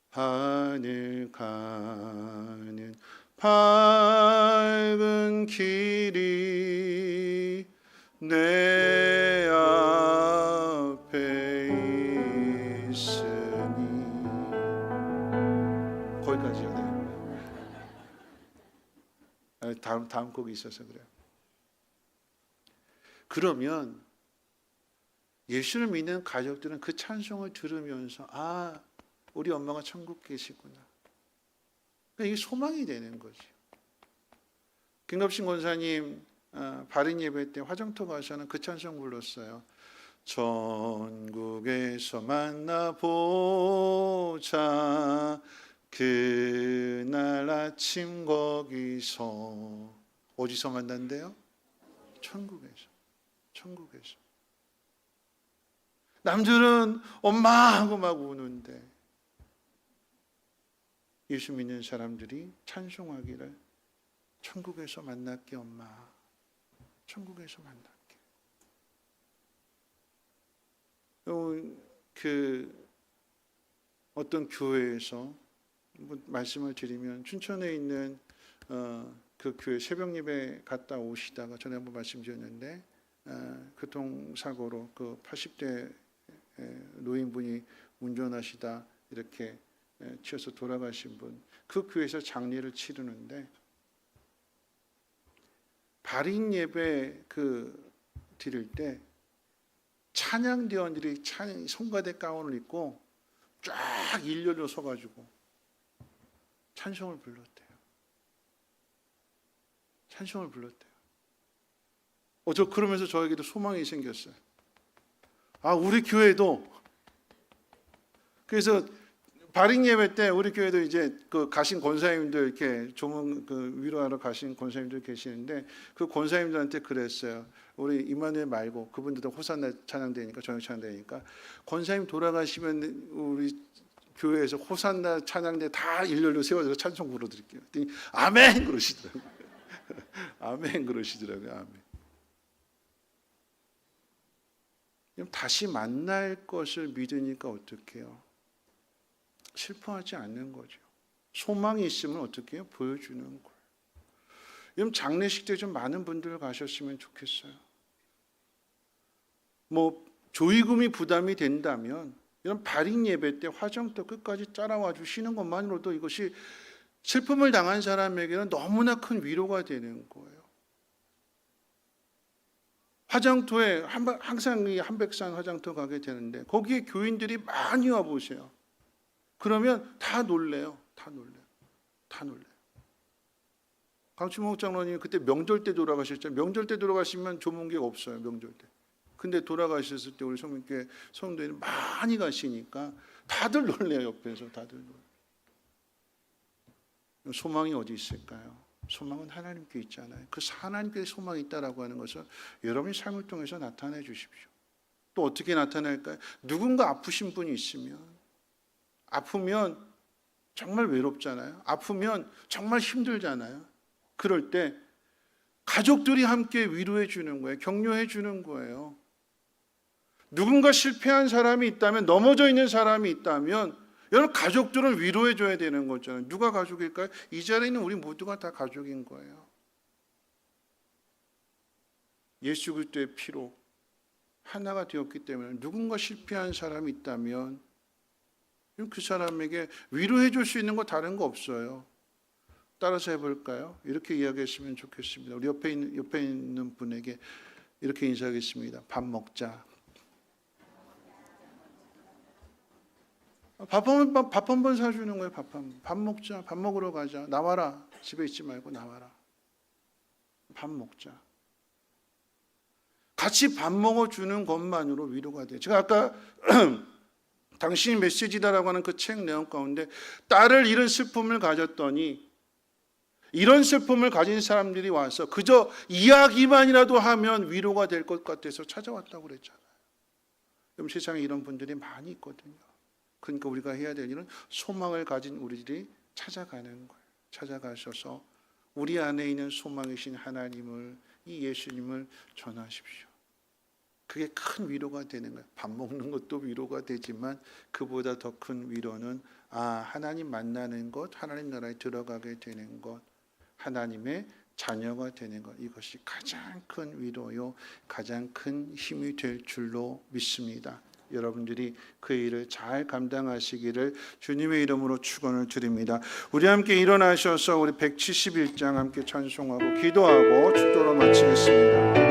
하늘 가는 밝은 길이 내 앞에 있으니, 거기까지요. 네. 다음 곡이 있어서 그래요. 그러면 예수를 믿는 가족들은 그 찬송을 들으면서 우리 엄마가 천국 계시구나. 이게 소망이 되는 거죠. 김갑신 권사님 발인 예배 때 화정토 가서는 그 찬송 불렀어요. 천국에서 만나보자 그날 아침 거기서. 어디서 만난대요? 천국에서. 남들은 엄마 하고 막 우는데 예수 믿는 사람들이 찬송하기를 천국에서 만날게 엄마, 천국에서 만날게. 어떤 교회에서 말씀을 드리면 춘천에 있는 그 교회 새벽 예배 갔다 오시다가 전에 한번 말씀드렸는데 교통사고로 그 80대 노인분이 운전하시다 이렇게 치여서 돌아가신 분, 그 교회에서 장례를 치르는데 발인 예배 드릴 때 찬양대원들이 성가대 가운을 입고 쫙 일렬로 서가지고 찬송을 불렀대요. 저 그러면서 저에게도 소망이 생겼어요. 우리 교회도. 그래서 발인 예배 때 우리 교회도 이제 가신 권사님들 이렇게 조문 위로하러 가신 권사님들 계시는데 그 권사님들한테 그랬어요. 우리 임마누엘 말고 그분들도 호산나 찬양되니까 저녁 찬양되니까 권사님 돌아가시면 우리 교회에서 호산나 찬양대 다 일렬로 세워서 찬송 불러드릴게요. 그랬더니 아멘 그러시더라고요. 아멘 그러시더라고요. 아멘. 그럼 다시 만날 것을 믿으니까 어떻게 해요? 슬퍼하지 않는 거죠. 소망이 있으면 어떻게 해요? 보여주는 거예요. 여러분 장례식 때 좀 많은 분들 가셨으면 좋겠어요. 뭐 조의금이 부담이 된다면 이런 발인 예배 때 화정터 끝까지 따라와 주시는 것만으로도 이것이 슬픔을 당한 사람에게는 너무나 큰 위로가 되는 거예요. 화장터에 항상 이 한백산 화장터 가게 되는데 거기에 교인들이 많이 와 보세요. 그러면 다 놀래요. 다 놀래요. 다 놀래요. 강춘목 장로님 그때 명절 때 돌아가셨죠. 명절 때 돌아가시면 조문객 없어요. 명절 때. 근데 돌아가셨을 때 우리 성민교회 성도들이 많이 가시니까 다들 놀래요. 옆에서 다들 놀래요. 소망이 어디 있을까요? 소망은 하나님께 있잖아요. 그 하나님께 소망이 있다라고 하는 것을 여러분이 삶을 통해서 나타내 주십시오. 또 어떻게 나타낼까요? 누군가 아프신 분이 있으면 아프면 정말 외롭잖아요. 아프면 정말 힘들잖아요. 그럴 때 가족들이 함께 위로해 주는 거예요. 격려해 주는 거예요. 누군가 실패한 사람이 있다면 넘어져 있는 사람이 있다면 여러분 가족들을 위로해 줘야 되는 거잖아요. 누가 가족일까요? 이 자리에 있는 우리 모두가 다 가족인 거예요. 예수 그리스도의 피로 하나가 되었기 때문에 누군가 실패한 사람이 있다면 그 사람에게 위로해 줄 수 있는 거 다른 거 없어요. 따라서 해볼까요? 이렇게 이야기했으면 좋겠습니다. 우리 옆에 있는 분에게 이렇게 인사하겠습니다. 밥 먹자. 밥 한 번 사주는 거예요. 밥 먹자. 밥 먹으러 가자. 나와라. 집에 있지 말고 나와라. 밥 먹자. 같이 밥 먹어주는 것만으로 위로가 돼요. 제가 아까 당신이 메시지다라고 하는 그 책 내용 가운데 딸을 잃은 슬픔을 가졌더니 이런 슬픔을 가진 사람들이 와서 그저 이야기만이라도 하면 위로가 될 것 같아서 찾아왔다고 그랬잖아요. 그럼 세상에 이런 분들이 많이 있거든요. 그러니까 우리가 해야 될 일은 소망을 가진 우리들이 찾아가는 거예요. 찾아가셔서 우리 안에 있는 소망이신 하나님을, 이 예수님을 전하십시오. 그게 큰 위로가 되는 거예요. 밥 먹는 것도 위로가 되지만 그보다 더 큰 위로는 하나님 만나는 것, 하나님 나라에 들어가게 되는 것, 하나님의 자녀가 되는 것, 이것이 가장 큰 위로요, 가장 큰 힘이 될 줄로 믿습니다. 여러분들이 그 일을 잘 감당하시기를 주님의 이름으로 축원을 드립니다. 우리 함께 일어나셔서 우리 171장 함께 찬송하고 기도하고 축도로 마치겠습니다.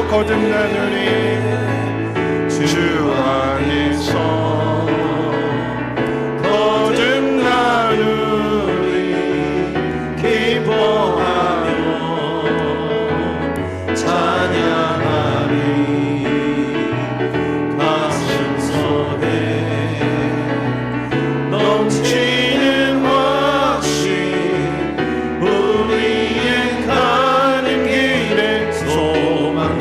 거듭나느니 주 안에서 거듭나느니 기뻐하며 찬양하리 가슴속에 넘치는 확신 우리의 가는 길에 소망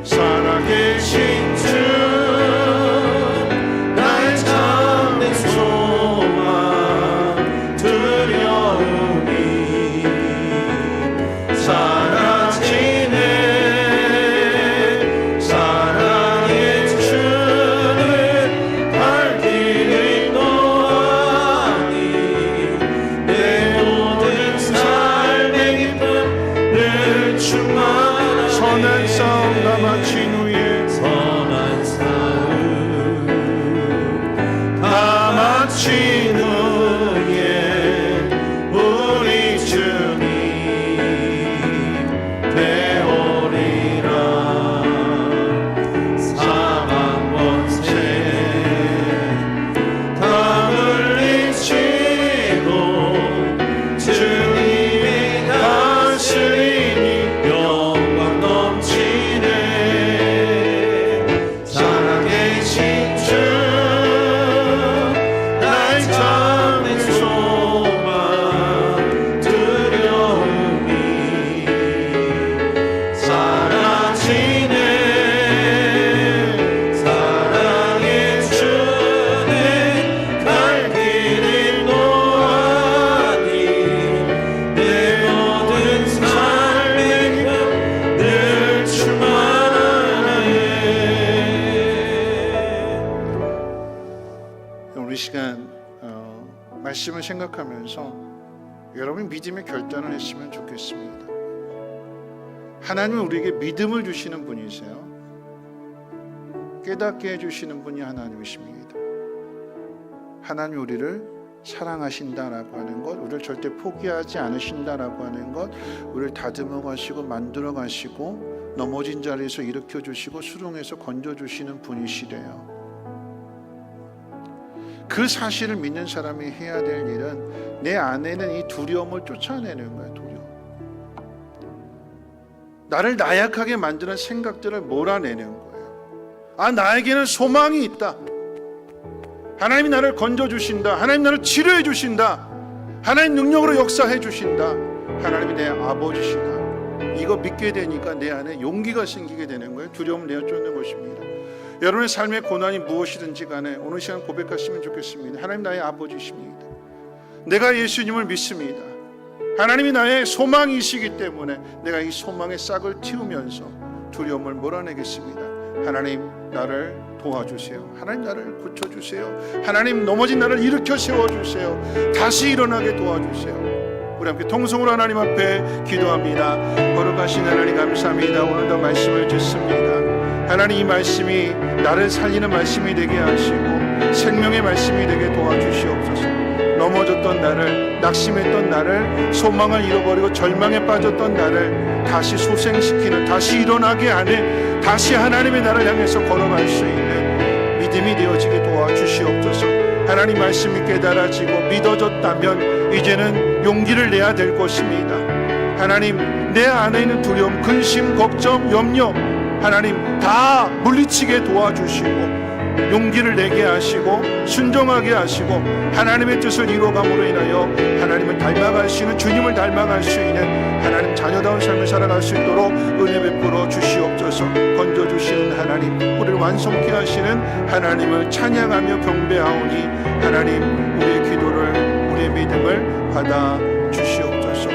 살아계신 주 나의 참된 소망 두려움이 사라지네 사랑의 주는 갈 길을 놓아니 내 모든 삶의 기쁨 늘 충만하네 선한 싸움 다 마친 후에 선한 싸움 다 마친 후에 우리 시간 말씀을 생각하면서 여러분이 믿음의 결단을 했으면 좋겠습니다. 하나님은 우리에게 믿음을 주시는 분이세요. 깨닫게 해주시는 분이 하나님이십니다. 하나님이 우리를 사랑하신다라고 하는 것, 우리를 절대 포기하지 않으신다라고 하는 것, 우리를 다듬어 가시고 만들어 가시고 넘어진 자리에서 일으켜 주시고 수렁에서 건져 주시는 분이시래요. 그 사실을 믿는 사람이 해야 될 일은 내 안에는 이 두려움을 쫓아내는 거예요. 두려움. 나를 나약하게 만드는 생각들을 몰아내는 거예요. 나에게는 소망이 있다. 하나님이 나를 건져주신다. 하나님 나를 치료해 주신다. 하나님 능력으로 역사해 주신다. 하나님이 내 아버지시다. 이거 믿게 되니까 내 안에 용기가 생기게 되는 거예요. 두려움을 내어쫓는 것입니다. 여러분의 삶의 고난이 무엇이든지 간에 오늘 시간 고백하시면 좋겠습니다. 하나님 나의 아버지십니다. 내가 예수님을 믿습니다. 하나님이 나의 소망이시기 때문에 내가 이 소망의 싹을 틔우면서 두려움을 몰아내겠습니다. 하나님 나를 도와주세요. 하나님 나를 고쳐주세요. 하나님 넘어진 나를 일으켜 세워주세요. 다시 일어나게 도와주세요. 우리 함께 통성으로 하나님 앞에 기도합니다. 거룩하신 하나님 감사합니다. 오늘도 말씀을 듣습니다. 하나님 이 말씀이 나를 살리는 말씀이 되게 하시고 생명의 말씀이 되게 도와주시옵소서. 넘어졌던 나를, 낙심했던 나를, 소망을 잃어버리고 절망에 빠졌던 나를 다시 소생시키는, 다시 일어나게 하는, 다시 하나님의 나라를 향해서 걸어갈 수 있는 믿음이 되어지게 도와주시옵소서. 하나님 말씀이 깨달아지고 믿어졌다면 이제는 용기를 내야 될 것입니다. 하나님 내 안에 있는 두려움, 근심, 걱정, 염려 하나님 다 물리치게 도와주시고 용기를 내게 하시고 순종하게 하시고 하나님의 뜻을 이루어감으로 인하여 하나님을 닮아갈 수 있는, 주님을 닮아갈 수 있는 하나님 자녀다운 삶을 살아갈 수 있도록 은혜 베풀어 주시옵소서. 건져주시는 하나님, 우리를 완성케 하시는 하나님을 찬양하며 경배하오니 하나님 우리의 기도를, 우리의 믿음을 받아 주시옵소서.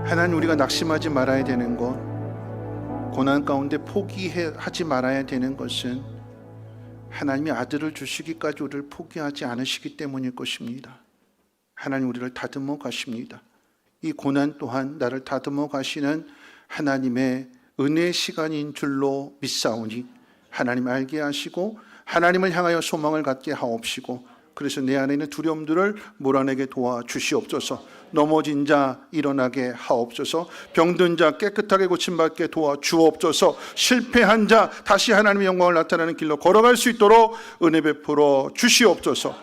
하나님 우리가 낙심하지 말아야 되는 것, 고난 가운데 포기하지 말아야 되는 것은 하나님이 아들을 주시기까지 우리를 포기하지 않으시기 때문일 것입니다. 하나님 우리를 다듬어 가십니다. 이 고난 또한 나를 다듬어 가시는 하나님의 은혜의 시간인 줄로 믿사오니 하나님 알게 하시고 하나님을 향하여 소망을 갖게 하옵시고 그래서 내 안에 있는 두려움들을 몰아내게 도와주시옵소서. 넘어진 자 일어나게 하옵소서. 병든 자 깨끗하게 고침받게 도와주옵소서. 실패한 자 다시 하나님의 영광을 나타내는 길로 걸어갈 수 있도록 은혜 베풀어 주시옵소서.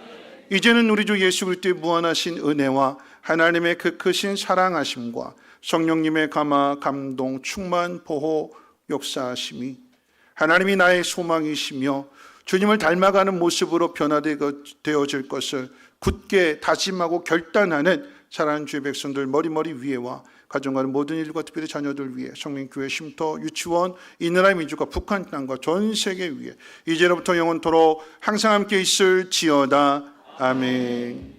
이제는 우리 주 예수 그리스도의 무한하신 은혜와 하나님의 그 크신 사랑하심과 성령님의 감화 감동 충만 보호 역사하심이 하나님이 나의 소망이시며 주님을 닮아가는 모습으로 변화되어질 것을 굳게 다짐하고 결단하는 사랑하는 주의 백성들 머리머리 위에와 가정하는 모든 일과 특별히 자녀들 위해 성민교회 쉼터 유치원 이 나라의 민주가 북한 땅과 전 세계 위에 이제로부터 영원토록 항상 함께 있을지어다. 아멘.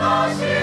다시